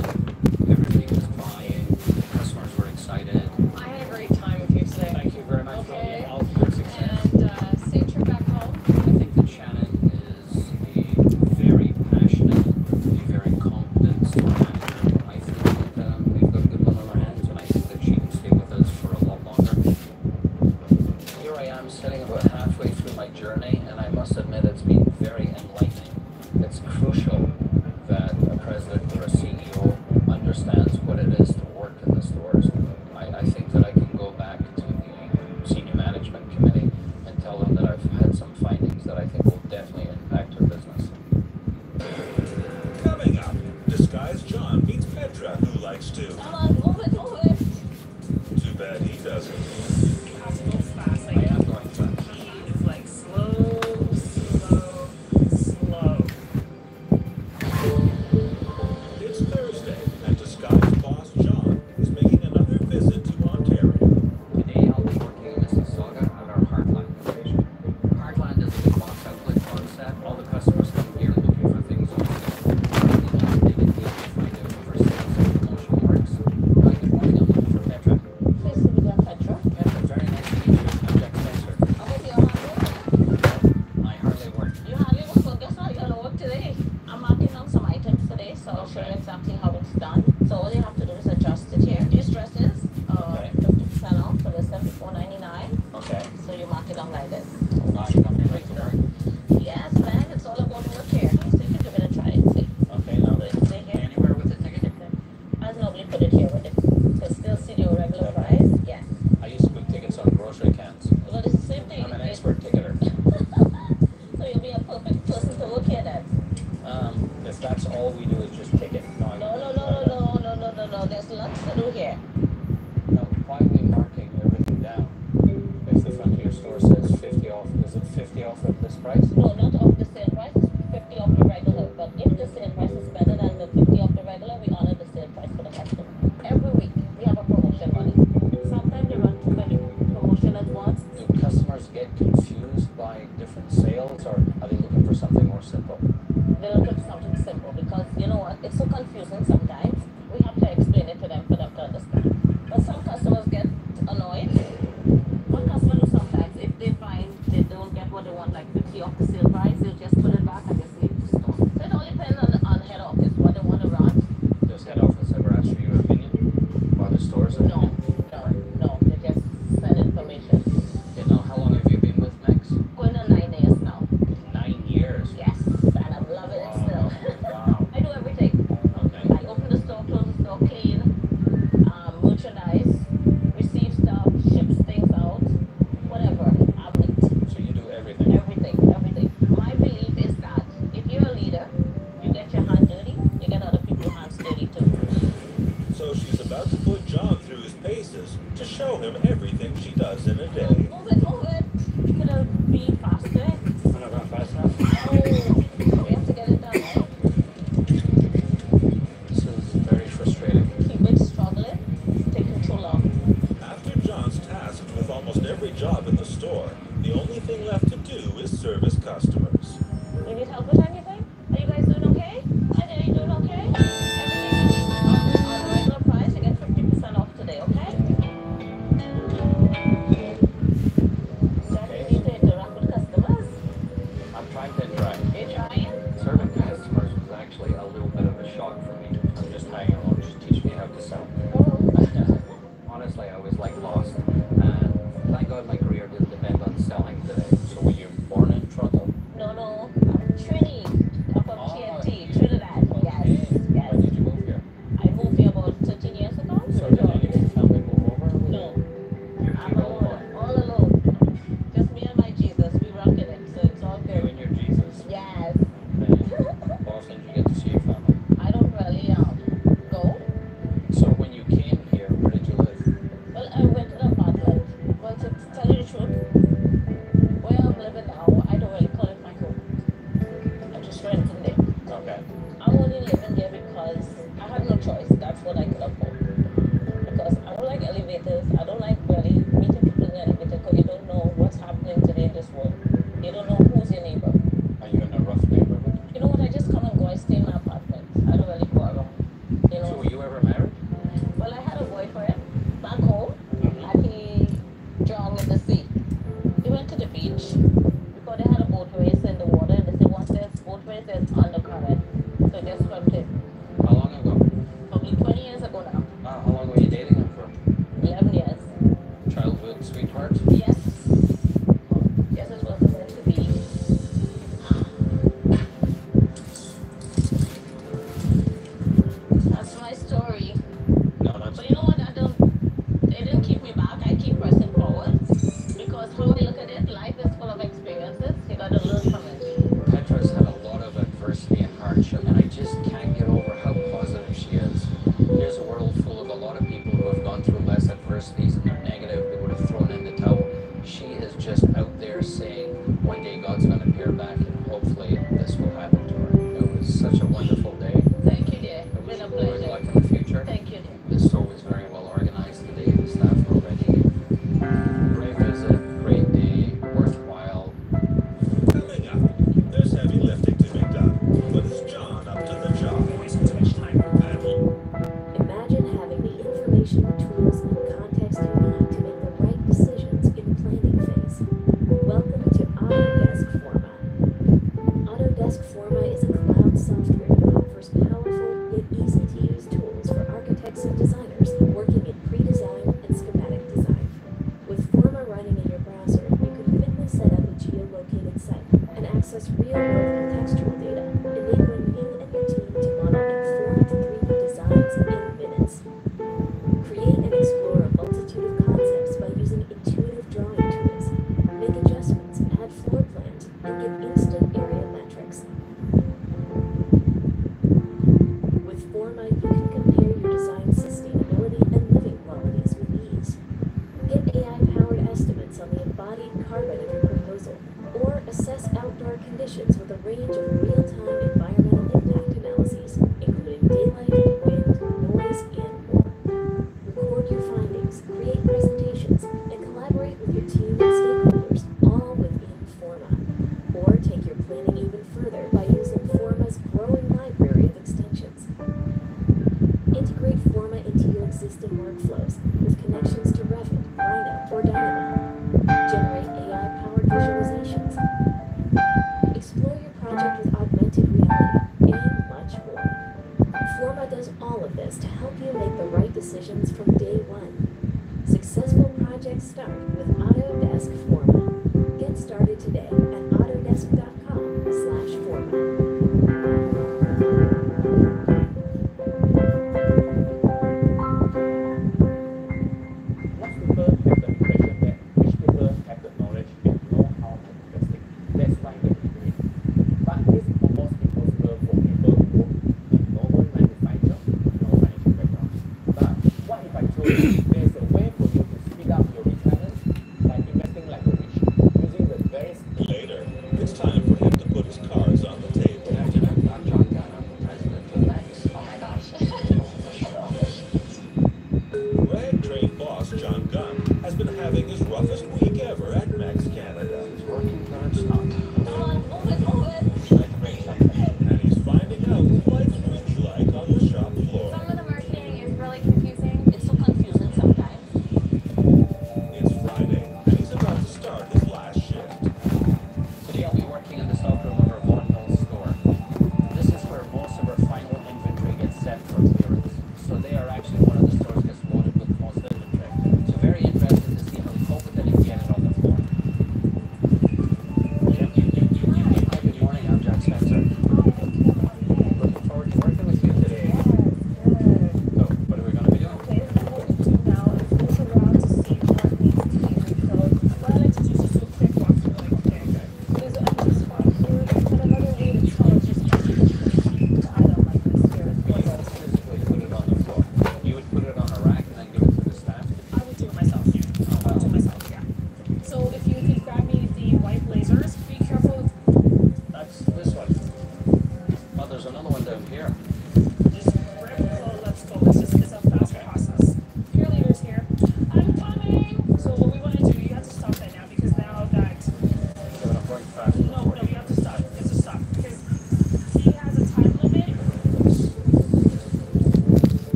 Everybody was buying, customers were excited. I had a great time with you today. Thank you very much for Okay. all of your success. And safe trip back home. I think that Shannon is a very passionate, a very competent store manager. I think that we've got a good one on our hands, and I think that she can stay with us for a lot longer. Here I am sitting about halfway through my journey, and I must admit it's been very enlightening. It's crucial that a president or a CEO understands what it is to work in the stores. I think that I can go back to the senior management committee and tell them that I've had some findings that I think will definitely impact our business. Coming up, disguised John meets Petra, who likes to. Come on, move it. Too bad he doesn't. Have to move fast. I am going fast. It's like slow, slow. It's Thursday, and disguised boss John is making another visit to Ontario. Today I'll be working in Mississauga at our Heartland location. Heartland is a big box outlet concept. All the customers come here looking for things on sale. They get to find out where sales and promotion works. Good morning, I'm looking for Petra. Nice to meet you, Petra. Petra, very nice to meet you. I'm Jack Spencer. Okay, so you're I hardly work. You hardly work, so guess what? You're gonna work today. I'm marking down some items today, so I'll show you exactly how it's done. So all you have to do is adjust it here. These dresses, 50% off, so they're $74.99. Okay. So you mark it down like this. Mark it down right there. Yes, man, it's all about work here. So you can give it a try and see. Okay, now So you stay here. anywhere with the ticket? I'll normally put it here with it. So still see your regular price? Yes. I used to put tickets on grocery cans. Well, it's the same thing. I'm an expert ticketer. So you'll be a perfect person to work here then. If that's all we do is just ticket. No. There's lots to do here. Now, why are we marking everything down? If the front of your store says 50 off, is it 50 off at this price? No, not off the sale price. It's 50 off the regular. But if the sale price is better than the 50 off the regular, we honor the sale price for the customer. Every week we have a promotion money. Sometimes they run too many promotion at once. Do customers get confused by different sales, or are they looking for something more simple? They look at something simple because you know what? It's so confusing sometimes. We have to explain it to them for them to understand. But some customers get annoyed. What customers do sometimes, if they find they don't get what they want, like 50 off the sale price, they'll just put it back and just leave the store. So it all depends on head office, what they want to run. Does head office ever ask for your opinion? Or the stores? No, they just send information. Okay, now how long have you been with Mex? Going on 9 years now. 9 years. Yes, and I'm loving it still. Wow. I do everything. Okay. I open the store, close the store, clean, merchandise, receive stuff, ship things out, whatever. I'm it. So you do everything? Everything. My belief is that if you're a leader, you get your hand dirty, you get other people's hands dirty too. So she's about to put John through his paces to show him everything she does in a day. Move it. Could have been faster. I'm not going fast enough. Oh, we have to get it done, right? Were you ever married? Well, I had a boyfriend back home, and he drowned in the sea. We went to the beach because they had a boat race in the water. They said once there's boat race, there's undercurrent. So just swam in. How long ago? Probably 20 years ago now. How long were you dating him for? 11 years. Childhood sweetheart? Yes. Yes, it was meant to be. That's my story. No, that's But you know what? It didn't keep me back. I keep pressing forward because how I look at it, life is full of experiences. You got to learn from it. Petra's had a lot of adversity and hardship, and I just can't get over how positive she is. There's a world full of a lot of people who have gone through less adversities and they're negative, they would have thrown in the towel. She is just out there saying one day God's going to peer back and hopefully this will happen to her. It was such a wonderful day. Thank you, dear. It's been a Good pleasure. luck in the future. Thank you, dear. The store was very well organized today. The staff were ready. Great visit, great day, worthwhile. Coming up, there's heavy lifting to be done, but is John up to the job? Wasting too much time on that. Imagine having the information, tools, and context you need to make the right decisions in the planning phase. Welcome to Autodesk Forma. Autodesk Forma is a cloud software that offers powerful yet easy-to-use tools for architects and designers working in pre-design and schematic design. With Forma running in your browser, you can quickly set up a geolocated site and access real-world contextual data, enabling you and your team to model informed 3D designs in minutes. Create and explore a multitude of concepts by using intuitive drawing tools. Make adjustments, add floor plans, and get instant area metrics. With Forma, you can compare your design's sustainability and living qualities with ease. Get AI-powered estimates on the embodied carbon of your proposal, or assess outdoor conditions with a range of real-time environmental impact analyses, including daylight, wind, noise, and more. Record your findings, create presentations, and collaborate with your team and stakeholders, all within Forma. Or take your planning even further by using Forma's growing library of extensions. Integrate Forma into your existing workflows with connections to Revit, Rhino, or Dynamo. Generate AI-powered visualizations. Explore your project with augmented reality, and much more. Forma does all of this to help you make the right decisions from day one. Successful projects start with Autodesk Forma. Get started today at autodesk.com/forma. Most people have the impression that rich people have the knowledge and know-how of investing. That's why they do it. But it's almost impossible for people who work in normal 9-to-5 jobs with no financial background. But what if I told you there's a way for you to speed up your retirement by investing like a rich, using the very Later, it's time for him to put his cards on the table.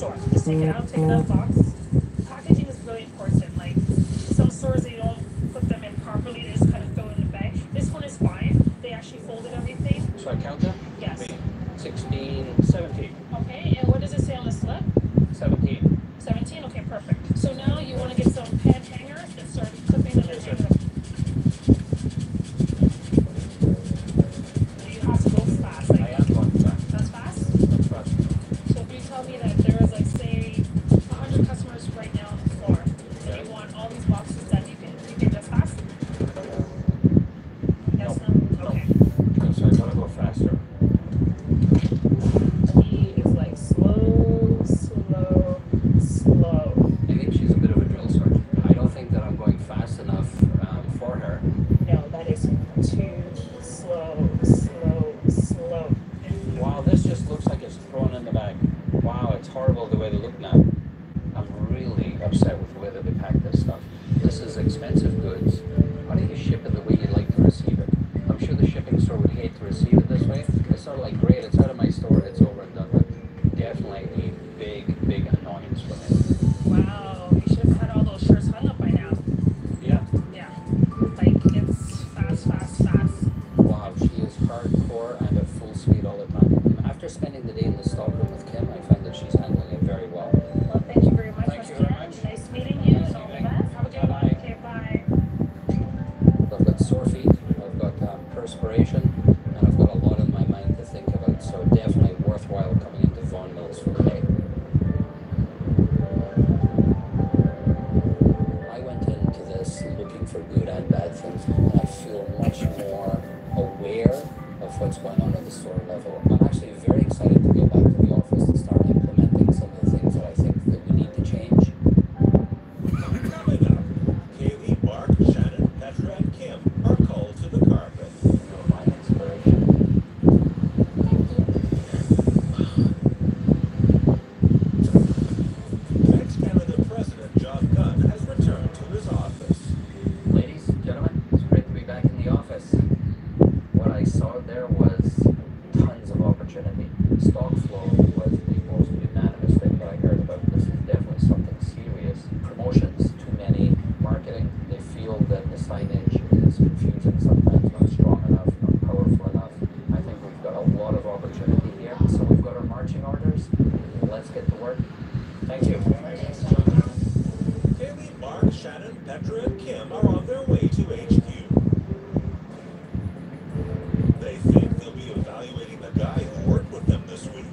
store. Just take it out of the box. Packaging is really important. Like some stores, they don't put them in properly. They just kind of throw it in the bag. This one is fine. They actually folded everything. So I count them? Yes. 16, 17. Okay, and what does it say on the slip? 17. 17? Okay, perfect. So now you want to get some pen hangers and start clipping them and hanging them. You have to go fast. Like, I am going fast. That's fast? That's fast. So if you tell me that there is, like, say, 100 customers right now on the floor, and you want all these boxes that you think that's fast? Yes, no? Okay. Because I want to go faster. He is like slow, slow, slow. I think she's a bit of a drill sergeant. I don't think that I'm going fast enough for her. No, that is too slow, slow, slow. Wow, this just looks like it's thrown in the bag. Wow, it's horrible the way they look now. I'm really upset with the way that they pack this stuff. This is expensive goods. Why don't you ship it the way you'd like to receive it? I'm sure the shipping store would hate to receive it this way. It's sort of like, great, it's out of my store, it's over and done with. Definitely a big, big annoyance for me. Wow, you should have had all those shirts hung up by now. Yeah. Yeah. Like, it's fast, fast, fast. Wow, she is hardcore and at full speed all the time. After spending the day in the stockroom with Kim, I find that she's handling it very well. Well, thank you very much, Thank Ms. you very Kim. Nice meeting you and all the best. Have a good one. Okay, bye. I've got sore feet, I've got perspiration, and I've got a lot on my mind to think about, so definitely worthwhile coming into Vaughan Mills for the day. I went into this looking for good and bad things, and I feel much more aware of what's going on at the store level. I'm actually very excited to go back to the office and start implementing some of the things that I think that we need to change. Coming up, Kaylee, Mark, Shannon, Petra, and Kim are called to the carpet. You're my inspiration. Ex-Canada President John Gunn has returned to his office. Ladies, gentlemen, it's great to be back in the office. What I saw there was tons of opportunity. Stock flow was the most unanimous thing that I heard about. This is definitely something serious. Promotions, too many. Marketing, they feel that the signage is confusing sometimes, not strong enough, not powerful enough. I think we've got a lot of opportunity here. So we've got our marching orders. Let's get to work. Thank you. Kaylee, Mark, Shannon, Petra, and Kim are on their way to HQ. They think they'll be evaluating the guy who worked with them this week.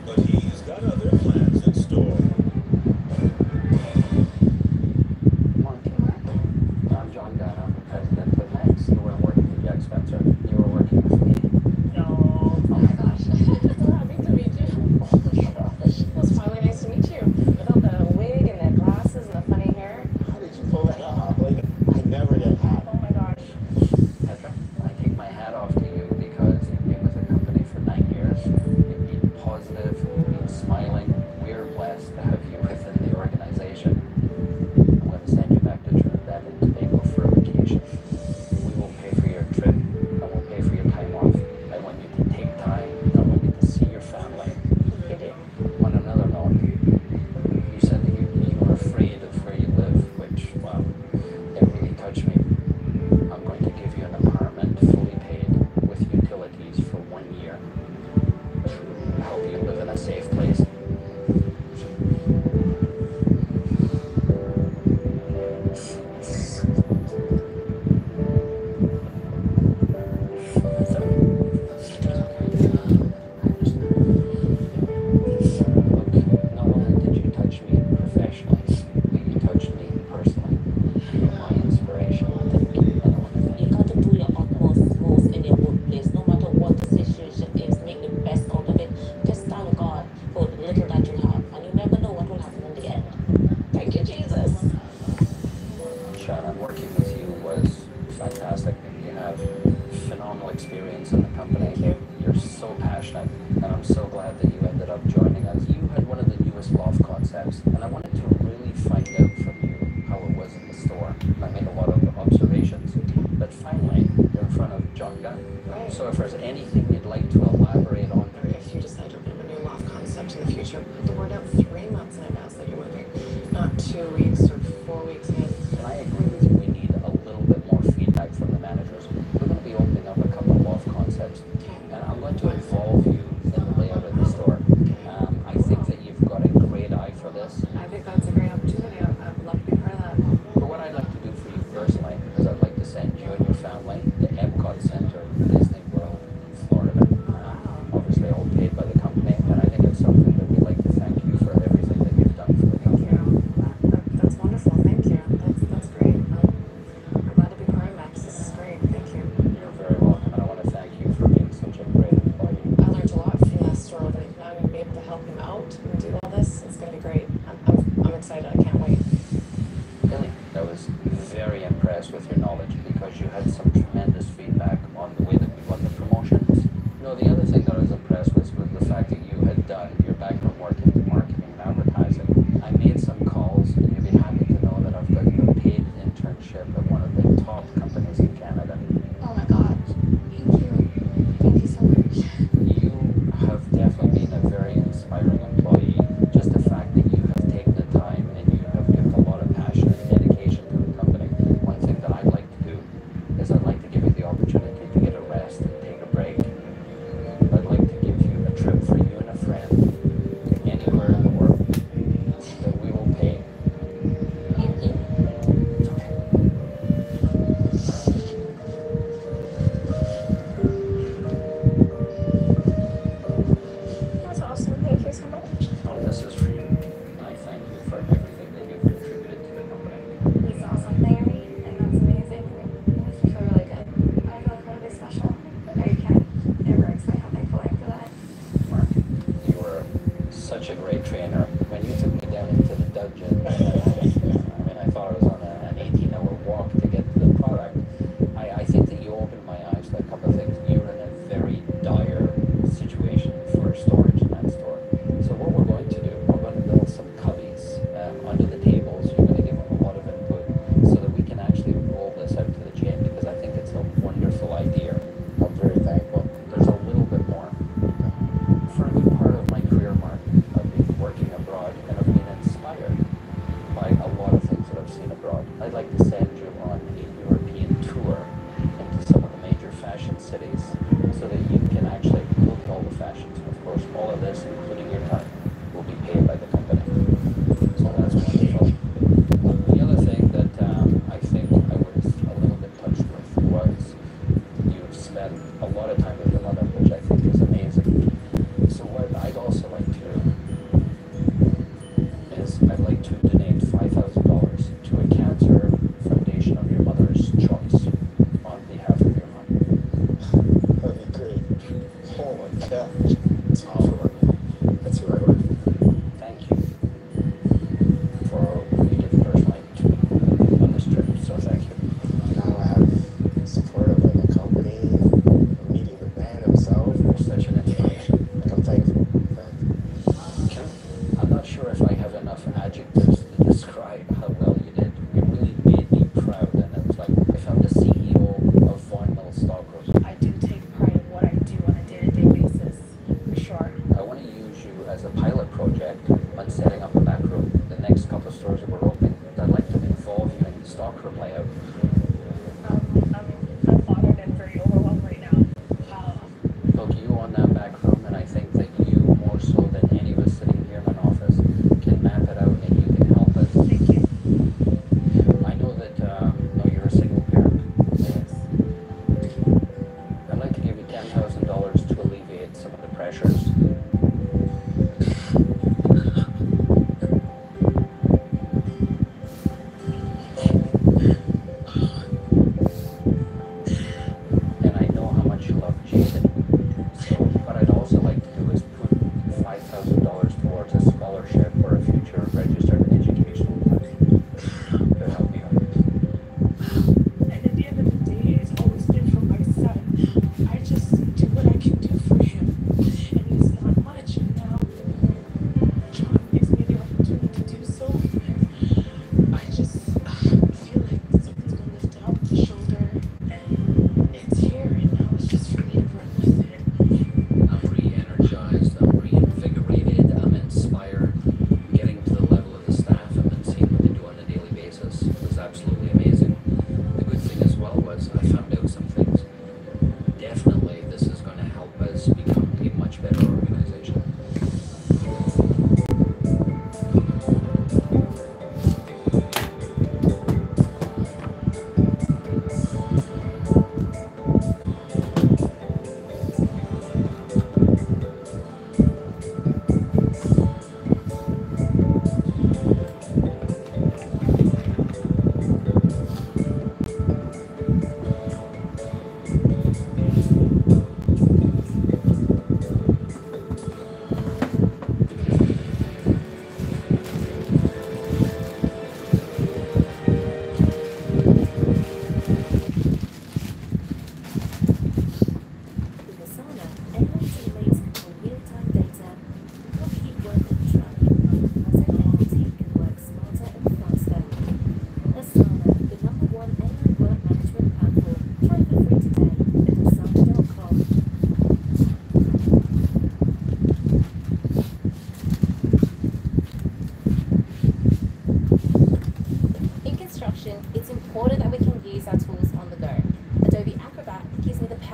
But he's got other plans in store. I'm John Gunn. I'm the president of Max. You weren't working with Jack Spencer. You were working with me. No. Oh my gosh. So happy to meet you. It was finally nice to meet you. Without the wig and the glasses and the funny hair. How did you pull that off? Like, I never get that. Oh my gosh. Petra, I take my hat off to you because you've been with the company for 9 years. You've been positive, you've been smiling. We're blessed to have you within the organization. I'm going to send you back to Trinidad and Tobago for a vacation. We will pay for your trip. I will pay for your time off. I want you to take time. I want you to see your family. You do. On another note, you said that you were afraid of where you live, which, wow, it really touched me. I'm going to give you an apartment fully paid with utilities for 1 year. I hope you live in a safe place. Not only did you touch me professionally, but you touched me personally. You're my inspiration. Thank you. You got to do your utmost most in your workplace, no matter what the situation is. Make the best out of it. Just thank God for the little that you have, and you never know what will happen in the end. Thank you, Jesus. Shannon, working with you was fantastic. You have phenomenal experience in the company. You're so passionate, and I'm so glad that you ended up joining us. You had one of the newest loft concepts, and I wanted to really find out from you how it was in the store. I made a lot of observations, but finally, you're in front of John Gunn. So if there's anything you'd like to elaborate on, Or if you decide to open a new loft concept in the future, sort out 3 months in advance that you're moving, not 2 weeks or 4 weeks in. And I agree with you. We need a little bit more feedback from the managers. We're going to be opening up a couple of loft concepts, and I'm going to involve you in the layout of the store. I think that you've got a great eye for this. I think that's a great opportunity. I would love to be part of that. But what I'd like to do for you personally is I'd like to send you and your family to Epcot Center in Disney World, Florida. Obviously all paid by the company, and I think it's something that we'd like to thank you for everything that you've done for the company. That's wonderful. Thank you. That's great. I'm glad to be part of Max. This is great. Thank you. You're very welcome, and I want to thank you for being such a great employee. I learned a lot from that store. But now I'm going to be able to help him out and do all this. It's going to be great. I'm excited. I can't wait. Really, I was very impressed with your knowledge because you had some tremendous feedback on the way that we run the promotions. You know, the other thing that I was impressed with was the fact that you had done your background work into marketing and advertising. I made some calls, and you'll be happy to know that I've got you a paid internship at one of the top companies in Canada. Oh my God. Thank you. Thank you so much. You have definitely been a very inspiring employee. Just the fact that you have taken the time and you have given a lot of passion and dedication to the company. One thing that I'd like to do is I'd like to give you the opportunity to get a rest and take a break. I'd like to give you a trip for you and a friend to anywhere in the world that we will pay. That's awesome. Thank you so much. Oh, this is for you. I thank you for everything that you've contributed to the company. It's awesome. Thank you. And that's amazing. I feel really good. I feel incredibly special. I can't ever explain how thankful I am for that. You were such a great trainer. When you took me down into the dungeon, I mean, I thought I was on an 18-hour walk to get to the product. I think that you opened my eyes to a couple of things. You were in a very dire situation for storage in that store. So what we're going to do, we're going to build some cubbies under the tables. You're going to give them a lot of input so that we can actually roll this out to the chain because I think it's a wonderful idea. I'm very thankful. There's a little bit more. For a good part of my career, Mark, I've been working abroad and I've been inspired by a lot of things that I've seen abroad. I'd like to send you on a European tour into some of the major fashion cities so that you can actually look at all the fashions. And of course, all of this, including your time, will be paid by the company. So that's wonderful. The other thing that I think I was a little bit touched with was you've spent a lot of time with your mother, which I think is amazing. So what I'd also like to do is I'd like to donate $5,000 to a cancer foundation of your mother's choice on behalf of your mom. That'd be great. Oh my God. That's awesome. That's who I work for. Thank you for what you did personally to me on this trip. So thank you. Now I have support of like a company, meeting the man himself. You're such an inspiration. Like I'm thankful. I'm not sure if I have enough adjectives to describe how well you did. It really made me proud, and it was like I found the CEO of Vaughan Mills Stockroom. I do take pride in what I do on a day-to-day basis, for sure. I want to use you as a pilot project on setting up a back room. The next couple of stores that we're opening, I'd like to involve you in the stockroom layout. I'm honored and very overwhelmed right now. Look, you on that back room, and I think that you, more so than any of us sitting here in an office, can map it out and you can help us. Thank you. I know that you're a single parent. Yes. I'd like to give you $10,000 to alleviate some of the pressures.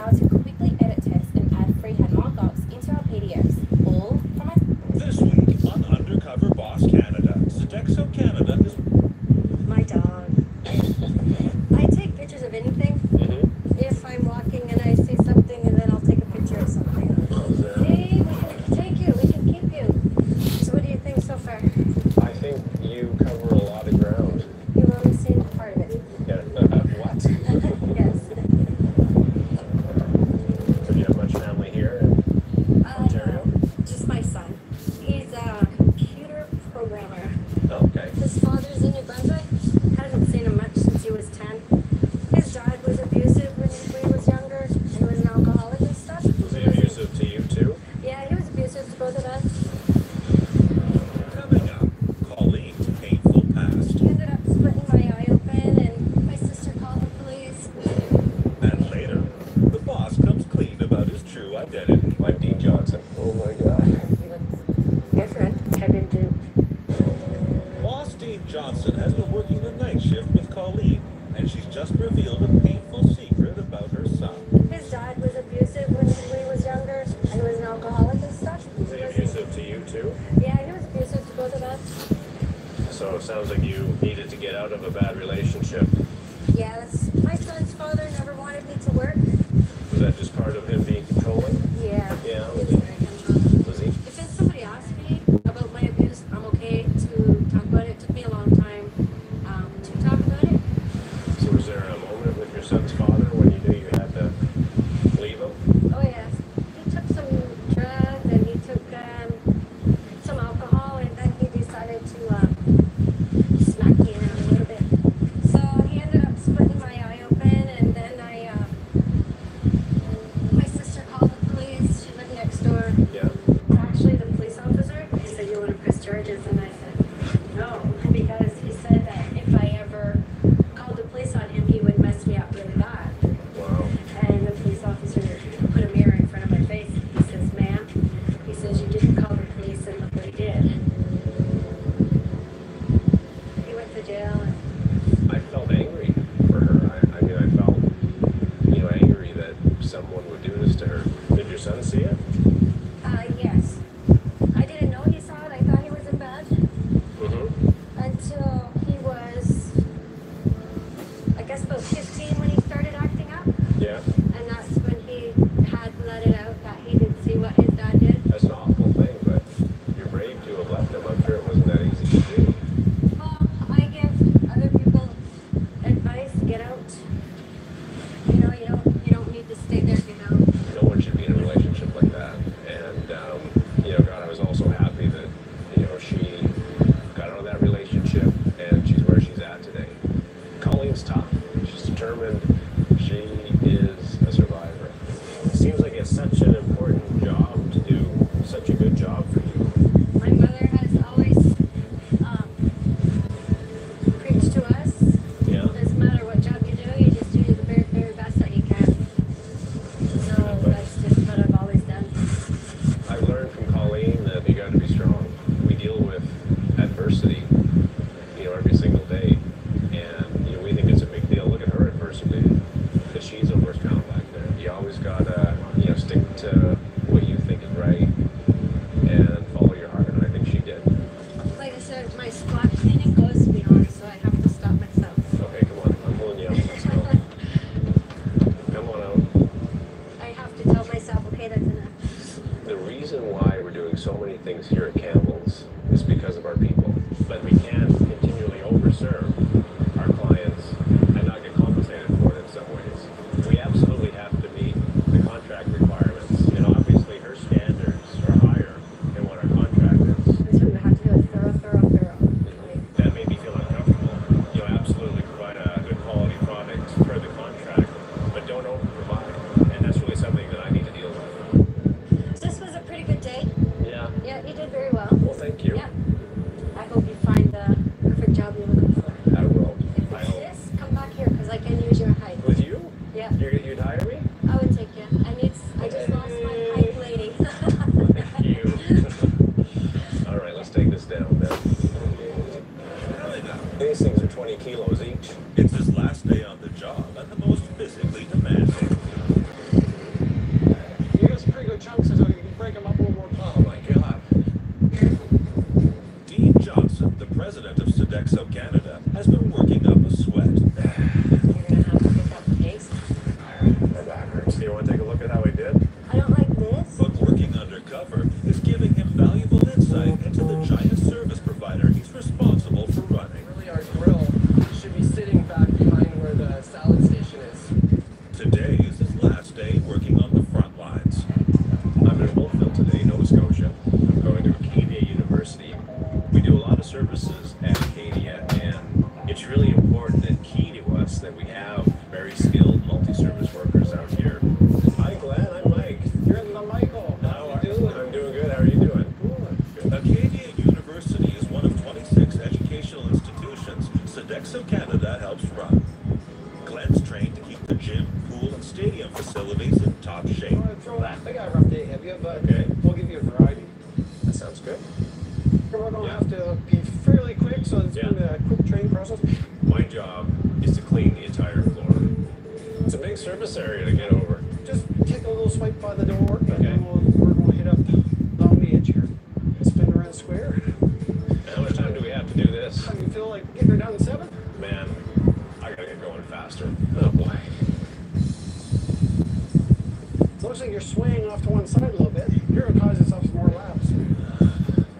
how to quickly edit text and add freehand markups into our PDFs, all from our... This week on Undercover Boss Canada, Sodexo Canada is... My dog. I take pictures of anything. If I'm walking and I see something, and then I'll take a picture of something. Hey, we can take you. We can keep you. So what do you think so far? I think you cover a lot of ground. You've only seen part of it. Yeah. What? Yes. So do you have much family here in Ontario? Just my son. He's a computer programmer. Okay. His father's in New Brunswick. Hasn't seen him much since he was 10. His dad was abusive when he was younger, and he was an alcoholic and stuff. Was he abusive to you too? Yeah, he was abusive to both of us. Coming up, Colleen's painful past. He ended up splitting my eye open, and my sister called the police. And later, the boss comes clean about his true identity. Like Dean Johnson. Oh my god. Different. Kevin Duke. Boss Dean Johnson has been working the night shift with Colleen, and she's just revealed a painful secret about her son. His dad was abusive when he was younger, and he was an alcoholic and stuff. Was he abusive to you too? Yeah, he was abusive to both of us. So it sounds like you needed to get out of a bad relationship. Yes, my son's father never wanted me to work. Was that just part of him being controlling? Yeah. Yeah. Was he? If then somebody asked me about my abuse, I'm okay to talk about it. It took me a long time to talk about it. So was there a moment with your son's father when you knew you had to leave him? Oh yes, he took some drugs and he took some alcohol, and then he decided to smack me around a little bit. So he ended up splitting my eye open, and then my sister called the police. She lived next door. Yeah. Actually, the police officer, he said, "You want to press charges?" And I said, "No," because he said that if I ever called the police on him, he would mess me up really bad. Wow. And the police officer put a mirror in front of my face. He says, "Ma'am," he says, "you didn't call the police, and look what he did." He went to jail. And I felt angry for her. I mean, I felt, angry that someone would do this to her. Did your son see it? yes. I didn't know he saw it. I thought he was in bed until he was, I guess, about 15 when he started acting up. Yeah. And that's when he had let it out that he didn't see what his dad did. That's an awful thing, but you're brave to have left him. I'm sure it wasn't that easy to do. Well, I give other people advice, get out. You don't need to stay there, No one should be in a relationship like that. And, God, I was also happy that, she got out of that relationship and she's where she's at today. Colleen's tough. She's determined. She is a survivor. It seems like it's such an important job to do, such a good job for you. My mother has always preached to us. Yeah. Doesn't matter what job you do, you just do the very, very best that you can. So that's just what I've always done. I've learned from Colleen that you got to be strong. We deal with adversity, every single day. And, we think it's a big deal. Look at her adversity. Because she's over count back there. You always got to, stick to what you think is right and follow your heart. And I think she did. Like I said, my squat training goes beyond, so I have to stop myself. Okay, come on. I'm pulling you up. Let's go. Come on out. I have to tell myself, okay, that's enough. The reason why we're doing so many things here at Campbell's is because of our people. But we can't continually overserve our clients and not get compensated for it in some ways. We absolutely have to meet the contract requirements. Obviously her standards are higher than what our contract is. That's what we have to do, is thorough. That made me feel uncomfortable. Absolutely provide a good quality product per the contract, but don't over-provide. And that's really something that I need to deal with. This was a pretty good day. Yeah. Yeah, you did very well. Well, thank you. Yeah. I hope you find the perfect job you're looking for. I will. If it's this, come back here, because I can use your height. With you? Yeah. You'd hire me? I would take you. I just lost my height lady. Thank you. All right, let's take this down then. These things are 20 kilos each. It's his last day on the job and the most physically demanding. Johnson, the president of Sodexo Canada, has been working up a sweat. You're gonna have to pick up the pace. My back hurts. Do you want to take a look at how I did? I don't like this. But working undercover is giving him valuable insight into the giant service provider he's responsible for running. Really, our grill should be sitting back behind where the salad station is. Today is his last day working on the front lines. I'm in Wolfville today, Nova Scotia. I'm going to Acadia University. We do a lot of services at Acadia, and it's really important and key to us that we have very skilled multi-service workers out here. Hi, Glenn. I'm Mike. You're the Michael. How are you doing? I'm doing good. How are you doing? Good. Acadia University is one of 26 educational institutions Sodexo Canada helps run. Glenn's trained to keep the gym, pool, and stadium facilities in top shape. Throw that. I got a rough day ahead of you, but Okay. we'll give you a variety. That sounds good. We're going to have to be fairly quick, so it's going to be a quick training process. My job is to clean the entire floor. It's a big service area to get over. Just take a little swipe by the door, and then we're going to hit up along the edge here. Spin around the square. How much time do we have to do this? How do you feel like getting her down in 7? Man, I gotta get going faster. Oh boy. Looks like you're swaying off to one side a little bit. You're going to cause yourself some more laps.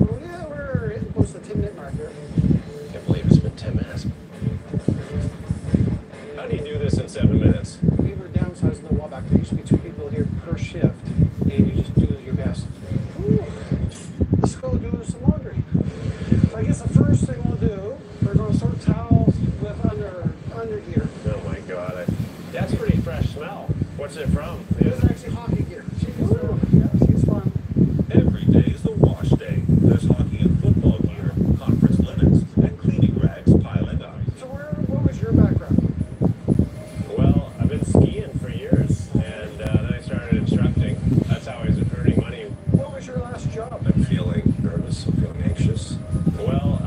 Oh, yeah, we're hitting close to the 10-minute mark here. Can't believe it's been 10 minutes. How do you do this in 7 minutes? We were downsizing the wall back. There used to be 2 people here per shift, and you just do your best. Ooh, let's go do some laundry. So I guess the first thing we'll do, we're going to sort towels with under gear. Oh my god. That's pretty fresh smell. What's it from? This is actually hockey gear. She's fun. Every day is the wash day. There's hockey and football gear, conference linens, and cleaning rags piling up. So what was your background? Well, I've been skiing for years, and then I started instructing. That's how I was earning money. What was your last job? I'm feeling nervous. I'm feeling anxious. Well,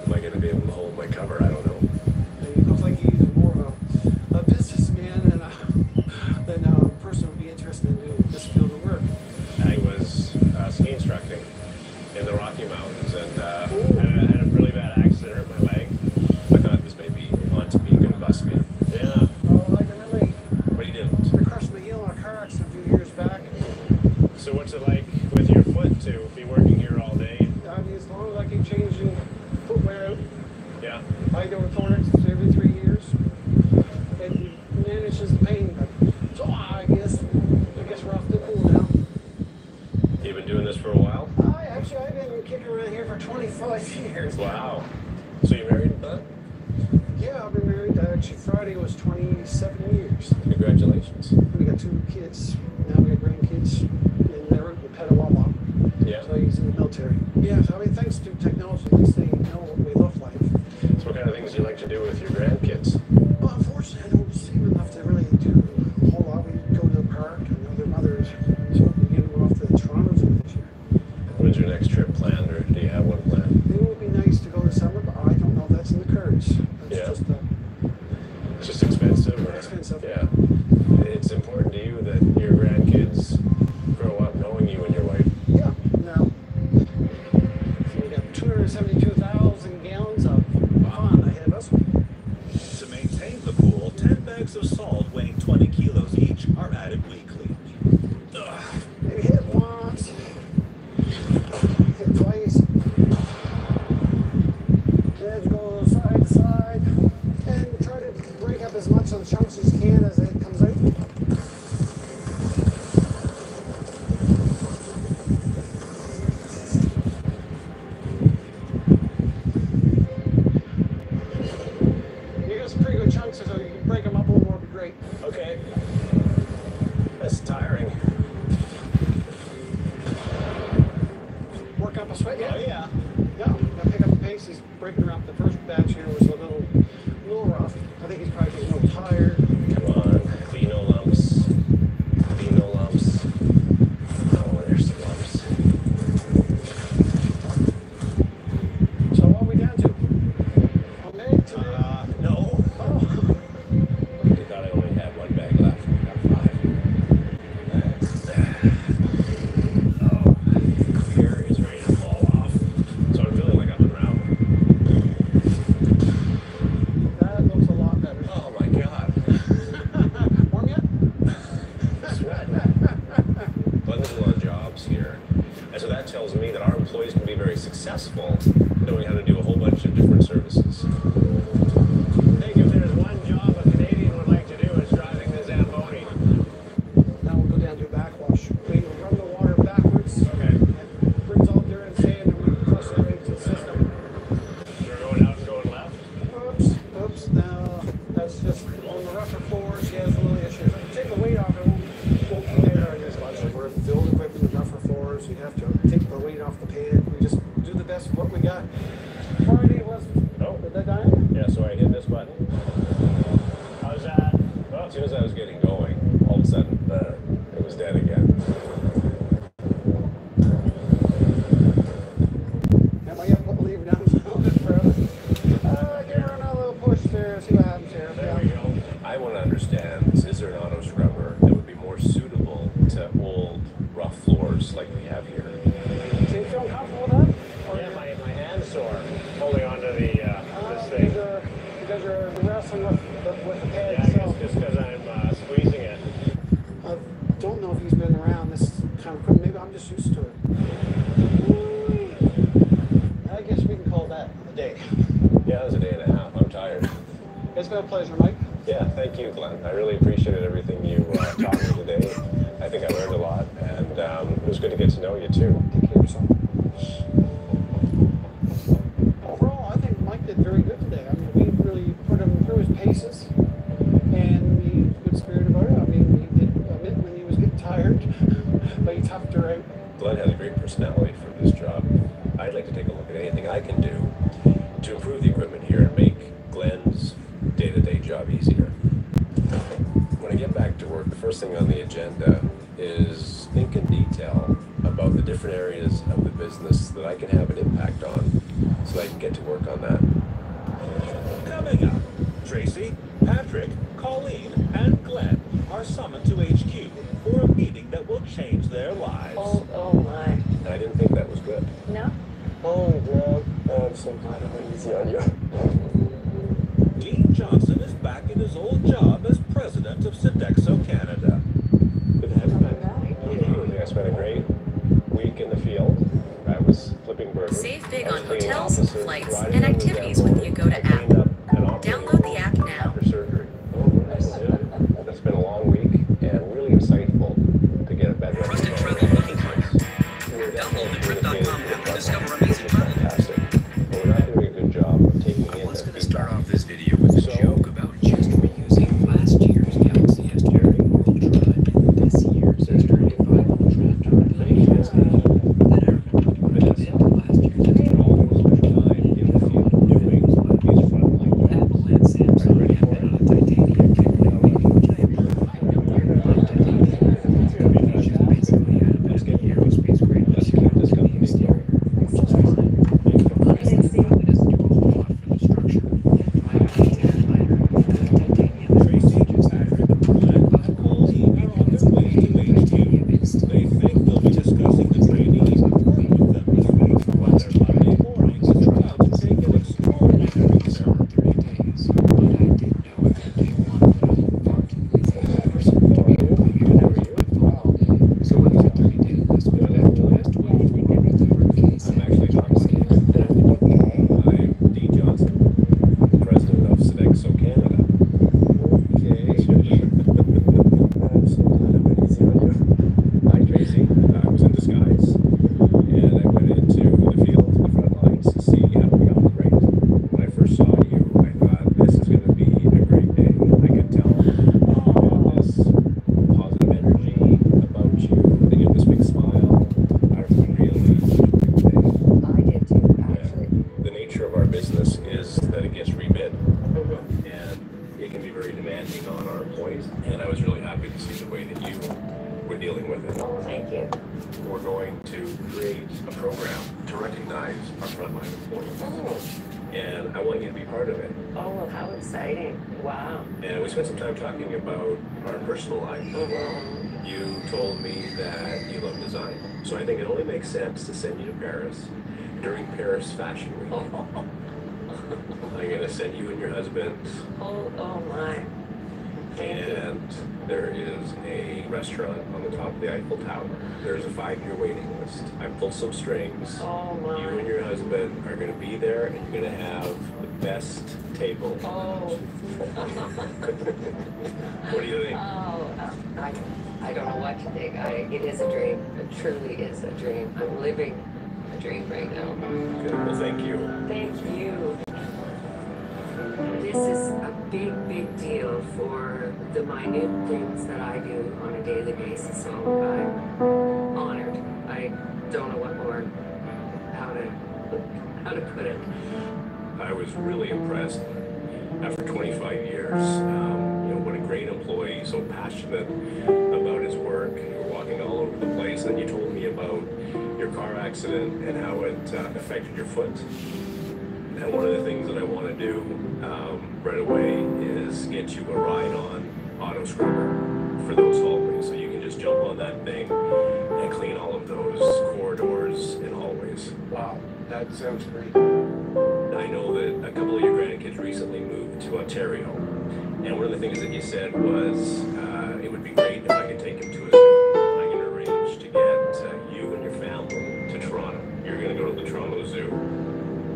am I going to be able to hold my cover? I don't know. It looks like he's more of a businessman than a person who would be interested in doing this field of work. I was ski instructing in the Rocky Mountains, and I had a really bad accident, hurt my leg. I thought this may be on to me, gonna bust me. Yeah. Oh, I can relate. But he didn't. I crushed my heel in a car accident a few years back. So what's it like with your foot to be working here all day? I mean, as long as I keep changing footwear out, Yeah. I go to clinics every 3 years. It manages the pain, but so I guess we're off to the pool now. You've been doing this for a while? I've been kicking around here for 25 years. Wow. So you married? Yeah, I've been married. Actually, Friday was 27 years. Congratulations. We got 2 kids. Now we got grandkids. And we pet a Wawa. Yeah. So he's in the military. Yeah, so I mean, thanks to technology, at least they know what we look like. So what kind of things do you like to do with your grandkids? Well, unfortunately, I don't see them enough to really do a whole lot. We go to the park and their mothers. So we get them off to the Toronto Zoo this year. When's your next trip planned, or do you have one planned? It would be nice to go this summer, but I don't know if that's in the cards. Yeah. It's It's just expensive? Or? expensive. Yeah. It's important to you that your grandkids grow up knowing you and your wife. Yeah. Now, so we got 272,000 gallons of fun ahead of us. To maintain the pool, 10 bags of salt weighing 20 kilos each are added weekly. Ugh. Maybe hit once, hit twice, then go side to side, and try to break up as much of the chunks as you can as it comes out. You got some pretty good chunks, so you can break them up a little more, would be great. Okay. That's tiring. Work up a sweat yet? Oh, yeah. Yeah, gotta pick up the pace. He's breaking up. The first batch here was a little rough. I think he's probably getting a little tired. Come on. Vino lumps. Vino lumps. Oh, there's some lumps. So what are we down to? A minute, 2 minutes? No. Oh. I thought I only had 1 bag left. We got 5. Oh, clear And so that tells me that our employees can be very successful knowing how to do a whole bunch of different services. I think if there's one job a Canadian would like to do, it's driving the Zamboni. Now we'll go down to backwash. We run the water backwards. Okay. It brings all dirt and sand and we flush it into the system. You're going out and going left? Oops, no, that's just on the rougher floors, yeah, there's a little issue. Take the weight off, it won't be there in this budget. We're field equipment with rougher floors, we have to take the weight off the pan. We just do the best of what we got. Friday was, did that die? Yeah, so I hit this button. How's that? Well, as soon as I was getting going, all of a sudden, it was dead again. Am I going to leave it down for give her another little push there, see what happens here. There we go. I want to understand, is there an auto scrubber that would be more suitable to old, rough floors like we have here? Do you feel comfortable with that? Yeah, my hand's sore holding onto the this thing. Because you're wrestling with the pad Yeah, I itself. guess just because I'm squeezing it. I don't know if he's been around this kind of equipment. Maybe I'm just used to it. I guess we can call that a day. Yeah, it was a day and a half. I'm tired. It's been a pleasure, Mike. Yeah, thank you, Glenn. I really appreciated everything you taught me today. I think I learned a lot, and it was good to get to know you, too. Take care of yourself. Overall, I think Mike did very good today. I mean, we really put him through his paces, and he was good spirit about it. I mean, he did admit when he was getting tired, but he toughed her out. Glenn has a great personality for this job. I'd like to take a look at anything I can do to improve the equipment here and make Glenn's day-to-day job easier. When I get back to work, the first thing on the agenda is think in detail about the different areas of the business that I can have an impact on so I can get to work on that. Coming up, Tracy, Patrick, Colleen, and Glenn are summoned to HQ for a meeting that will change their lives. Oh my. And I didn't think that was good. No? Oh, Greg, I'm so glad I'm easy on you. Dean Johnson is back in his old job as president of Sodexo Canada. Good to have you back. I think I spent a great week in the field. I was flipping burgers. Save big I was on cleaning hotels, offices, flights, riding and on the activities with the Zamboni. Agoda I app. cleaned up an operating Download the app room now. after surgery. That's been a long week and really insightful to get a better Trusted travel booking partner. Download the Trip.com app to discover amazing travel. Fantastic. But we're not doing a good job of taking in Let's that gonna start feedback. off this video with a joke about just reusing last year's Galaxy S23 Ultra and this year's S25 Ultra during the maintenance day. Then I remembered to put it into last year's S23 Ultra and in the field doing these frontline Apple and Samsung have been on a titanium technology, which I approve. Titanium is basically out of an aerospace grade material to the exterior, which is fine. Honestly, it doesn't do a whole lot for the structure. My tan lighter, the titanium is just titanium based. They think they'll be discussing the trainees and work with them this week, but their Monday mornings is about to take an extraordinary turn. 30 days, but I did know it would take one far too lazy person to be able to get an hour of phone all day. So when it's a 30-day list, we left to last 23 minutes of our case. I'm actually not looking. I'm Dean Johnson, president of Sodexo Canada. I'm so glad I'm easy on you. Hi, Tracy. I was in disguise, and I went into the field, the front lines, to see how we operate. When I first saw you, I thought, this is going to be a great day. I could tell you had this positive energy about you, that you had this big smile. I really enjoyed the day. I did too, actually. The nature of our business is that it gets rebid, and it can be very demanding on our employees. And I was really happy to see the way that you were dealing with it. Oh, thank you. We're going to create a program to recognize our frontline employees, Oh, and I want you to be part of it. oh, well, how exciting. Wow. And we spent some time talking about our personal life. You told me that you love design, so I think it only makes sense to send you to Paris during Paris Fashion Week. I'm going to send you and your husband Oh, oh my. And there is a restaurant on the top of the Eiffel Tower. There's a 5-year waiting list. I pulled some strings. Oh my. You and your husband are going to be there, and you're going to have the best table. Oh. What do you think? Oh, I don't know what to think. It is a dream. It truly is a dream. I'm living a dream right now. Good. Well, thank you. Thank you. This is a big, big deal for the minute things that I do on a daily basis. So I'm honored. I don't know what more, how to put it. I was really impressed after 25 years. What a great employee, so passionate about his work. You were walking all over the place, and you told me about your car accident and how it affected your foot. And one of the things that I want to do right away is get you a ride on Auto Scrubber for those hallways, so you can just jump on that thing and clean all of those corridors and hallways. Wow, that sounds great. I know that a couple of your grandkids recently moved to Ontario, and one of the things that you said was it would be great if I could take him to a zoo. I can arrange to get you and your family to Toronto. You're going to go to the Toronto Zoo.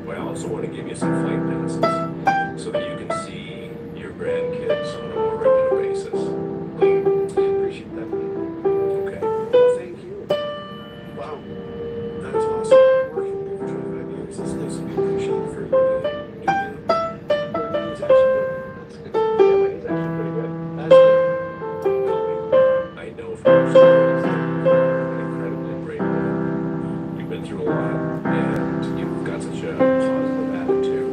I also want to give you some flight passes so that you can see your grandkids on a more regular basis. Appreciate that. Okay. Well, thank you. Wow, that is awesome. Working with you for 25 years. It's nice to be appreciated for you doing that. Your knee's actually good. That's good. Yeah, my knee's actually pretty good. That's good. I know from your stories that you're an incredibly brave man. You've been through a lot, and you've got such a positive attitude.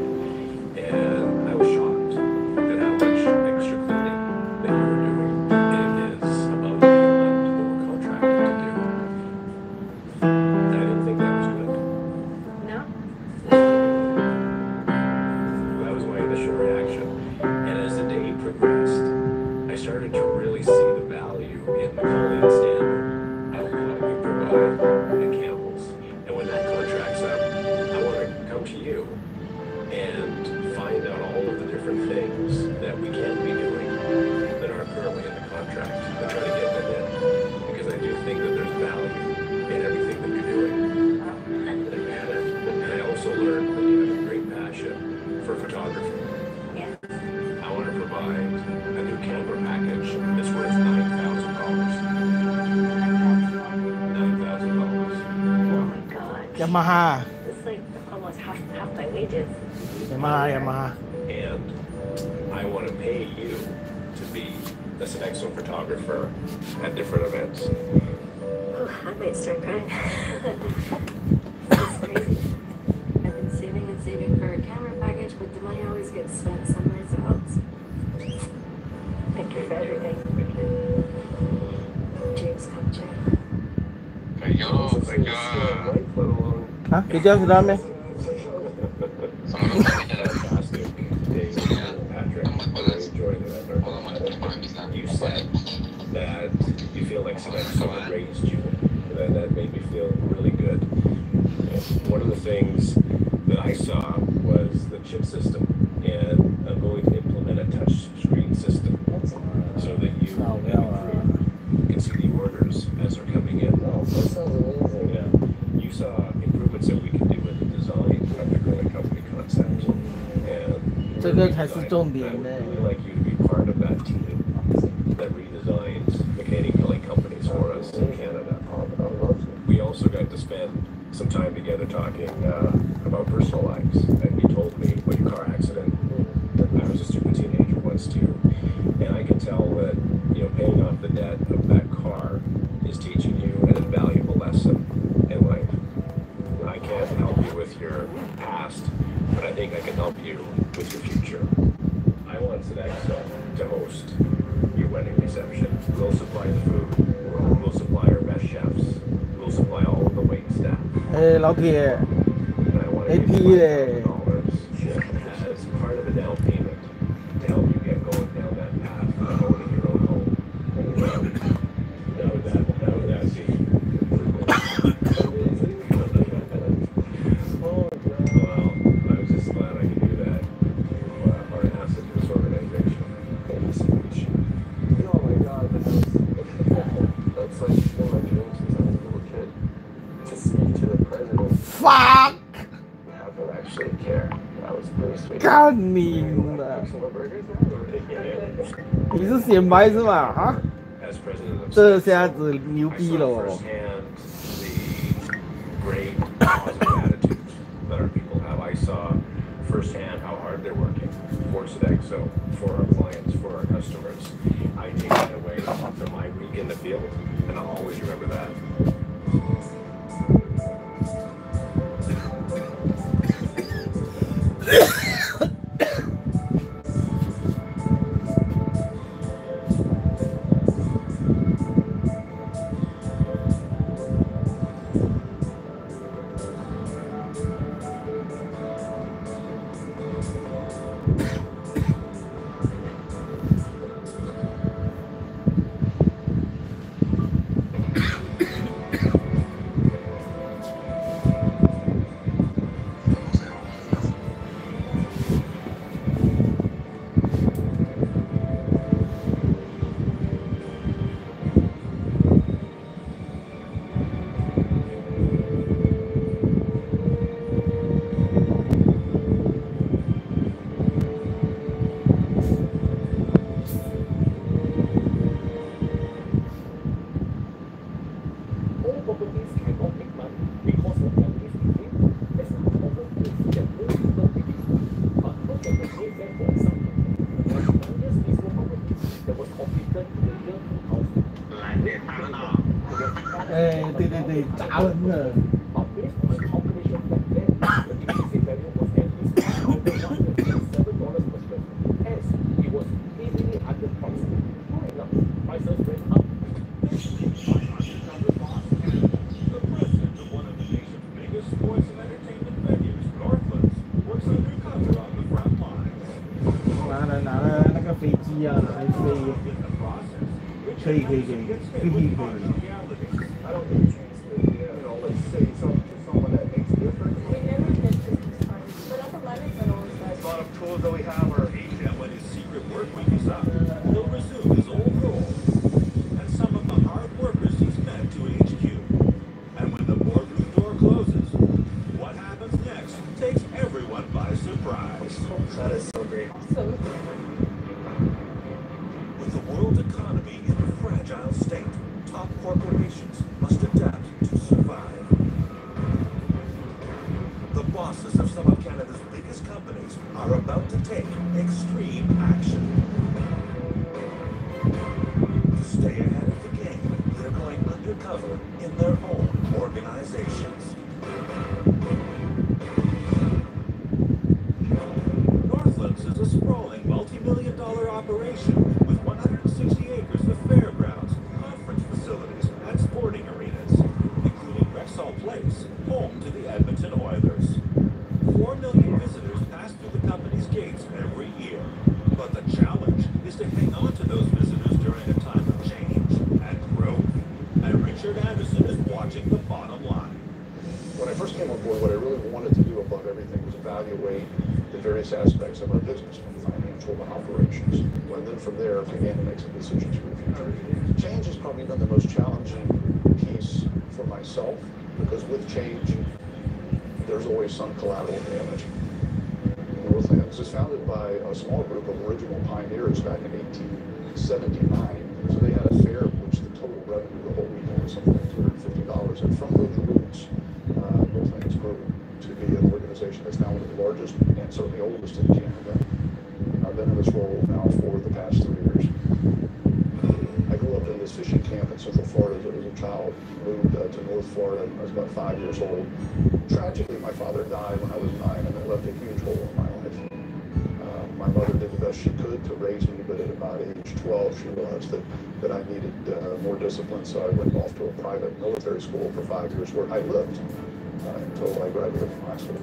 And I was shocked at how much extra cleaning that you were doing. It is above and beyond what we're contracted to do. I didn't think that was good. No? That was my initial reaction. And as the day progressed, I started to really see the value in the quality standard of what we provide at Campbell's. And when that contract's up, I want to come to you and find out all of the different things that we can be doing that aren't currently in the contract and try to get them in. Because I do think that there's value in everything that you're doing. And I also learned that you have a great passion for photography. Yeah. I want to provide a new camera package that's worth $9,000. $9,000. Oh my God. Yamaha. It's like almost half my wages. Yamaha. And I want to pay you to be a Sodexo photographer at different events. Oh, I might start crying. It's crazy. I've been saving and saving for a camera package, but the money always gets spent somewhere else. Thank you for everything. Dreams come true. Hả? Chị chơi thì đam đi. Fantastic days, Patrick. I really enjoyed it. You said that you feel like Sodexo had raised you, and that made me feel really good. And one of the things that I saw was the chip system, and I'm going to implement a touch screen system so that you can see the orders as they're coming in. Yeah. You saw improvements that we can do with the design of the Curling Company concept. And 这个才是重点呢。 I'd really like you to be part of that team that redesigns mechanic Curling companies for us in Canada. We also got to spend some time together talking about personal lives. And you told me about your car accident. I was a stupid teenager once too. And I can tell that, paying off the debt of that car is teaching you an invaluable lesson in life. I can't help you with your past, but I think I can help you with your future. I want Sodexo to host your wedding reception. We'll supply the food. We'll supply our best chefs. We'll supply all of the wait staff. 老鐵 AP 咧。 As part of the down payment to help you get going down that path of owning your own home. Well, I was just glad I could do that. Our asset to this organization. Thank you so much. fuck！ People actually care. That was pretty sweet. 干你的！你是显摆是吧？啊？ As president of 这下子牛逼了哦！ firsthand the great positive attitude that our people have. I saw firsthand how hard they're working for Sodexo, for our clients, for our customers. I take that away from my week in the field, and I'll always remember that. Aspects of our business, from financial to operations, and then from there began to make some decisions for the future. Change has probably been the most challenging piece for myself, because with change, there's always some collateral damage. Northlands was founded by a small group of original pioneers back in 1879. So they had a fair, which the total revenue the whole weekend was something like $250. And from those roots, Northlands grew to be an organization that's now one of the largest and certainly oldest in Canada. I've been in this role now for the past 3 years. I grew up in this fishing camp in Central Florida as a child, moved to North Florida when I was about 5 years old. Tragically, my father died when I was 9, and that left a huge hole in my life. My mother did the best she could to raise me, but at about age 12, she realized that I needed more discipline, so I went off to a private military school for 5 years where I lived until I graduated from high school.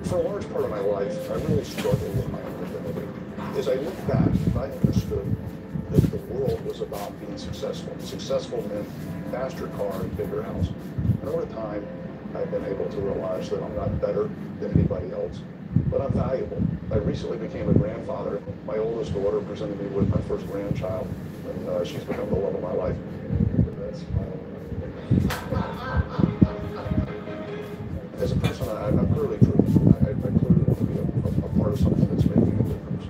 For a large part of my life, I really struggled with my own identity. As I look back, I understood that the world was about being successful. Successful meant faster car and bigger house. And over time, I've been able to realize that I'm not better than anybody else, but I'm valuable. I recently became a grandfather. My oldest daughter presented me with my first grandchild, and she's become the love of my life. As a person, I'm clearly driven. I clearly want to be a part of something that's making a difference.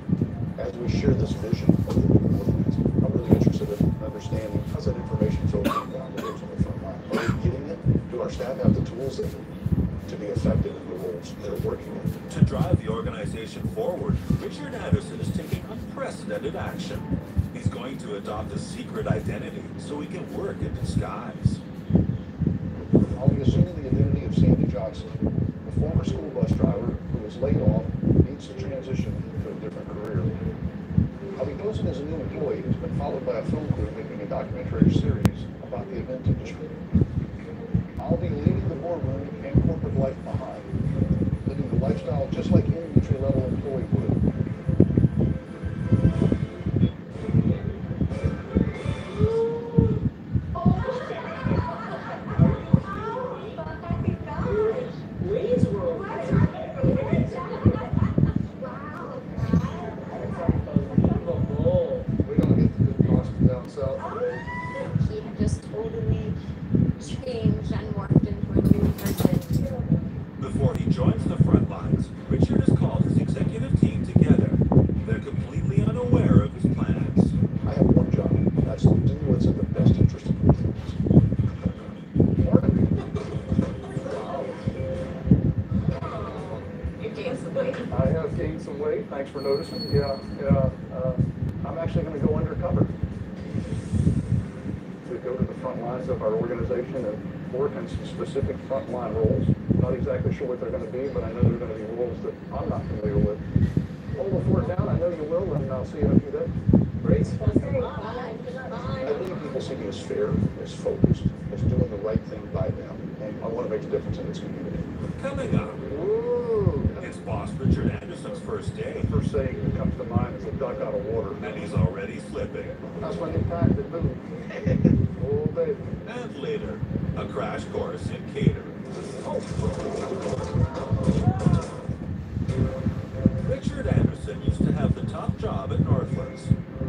As we share this vision of the new movement, I'm really interested in understanding how's that information filtering down to those on the front line. Are we getting it? Do our staff have the tools they need to be effective in the roles they're working in? To drive the organization forward, Richard Anderson is taking unprecedented action. He's going to adopt a secret identity so he can work in disguise. I'll be assuming the identity of Sandy Johnson, a former school bus driver who was laid off and needs to transition to a different career. I'll be posing as a new employee who's been followed by a film crew making a documentary series about the event industry. I'll be leaving the boardroom and corporate life behind, living the lifestyle just like any entry-level employee would. He had just totally changed and morphed into a new person. Before he joins the front lines, Richard has called his executive team together. They're completely unaware of his plans. I have one job. That's to do what's in the best interest of the team. You gained some weight. I have gained some weight. Thanks for noticing. Yeah. I'm actually going to go undercover to go to the front lines of our organization and work in some specific frontline roles. Not exactly sure what they're going to be, but I know they're going to be roles that I'm not familiar with. Hold the fort down. I know you will, and I'll see you in a few days. Great. I think people see me as fair, as focused, as doing the right thing by them, and I want to make a difference in this community. Coming up, it's boss Richard Anderson's first day. First thing that comes to mind is a duck out of water. And he's already slipping. That's when you packed it, boom. Oh, baby. And later, a crash course in catering. Richard Anderson used to have the top job at Northlands.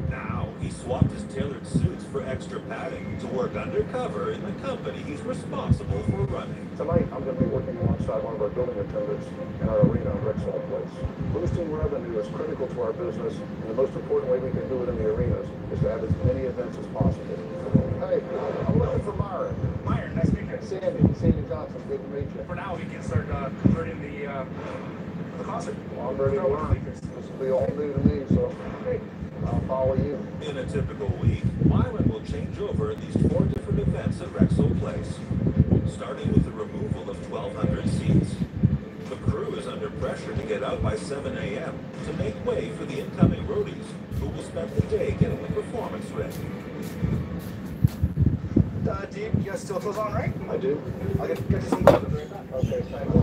Now, he swapped his tailored suits for extra padding to work undercover in the company he's responsible for running. Tonight, I'm going to be working alongside one of our building attendants in our arena in Rexall Place. Boosting revenue is critical to our business, and the most important way we can do it in the arenas is to have as many events as possible. Hey, I'm looking for Myron. Myron, nice to meet you. Sandy Johnson, good to meet you. For now, we can start converting the concert. Well, I'm ready to learn. This will be all new to me, so hey, I'll follow you. In a typical week, Myron will change over at least 4 different events at Rexall Place, starting with the removal of 1,200 seats. The crew is under pressure to get out by 7 a.m. to make way for the incoming roadies, who will spend the day getting the performance ready. Dean, you guys still close on, right? I do. I'll get you some right back. Okay, thank you.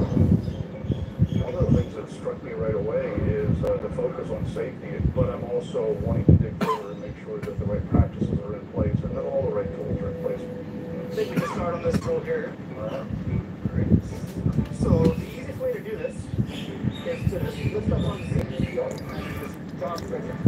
One of the things that struck me right away is the focus on safety, but I'm also wanting to dig further and make sure that the right practices are in place and that all the right tools are in place. I think we can start on this road here. Great. So the easiest way to do this is to just lift up on the seat. Just drop right there.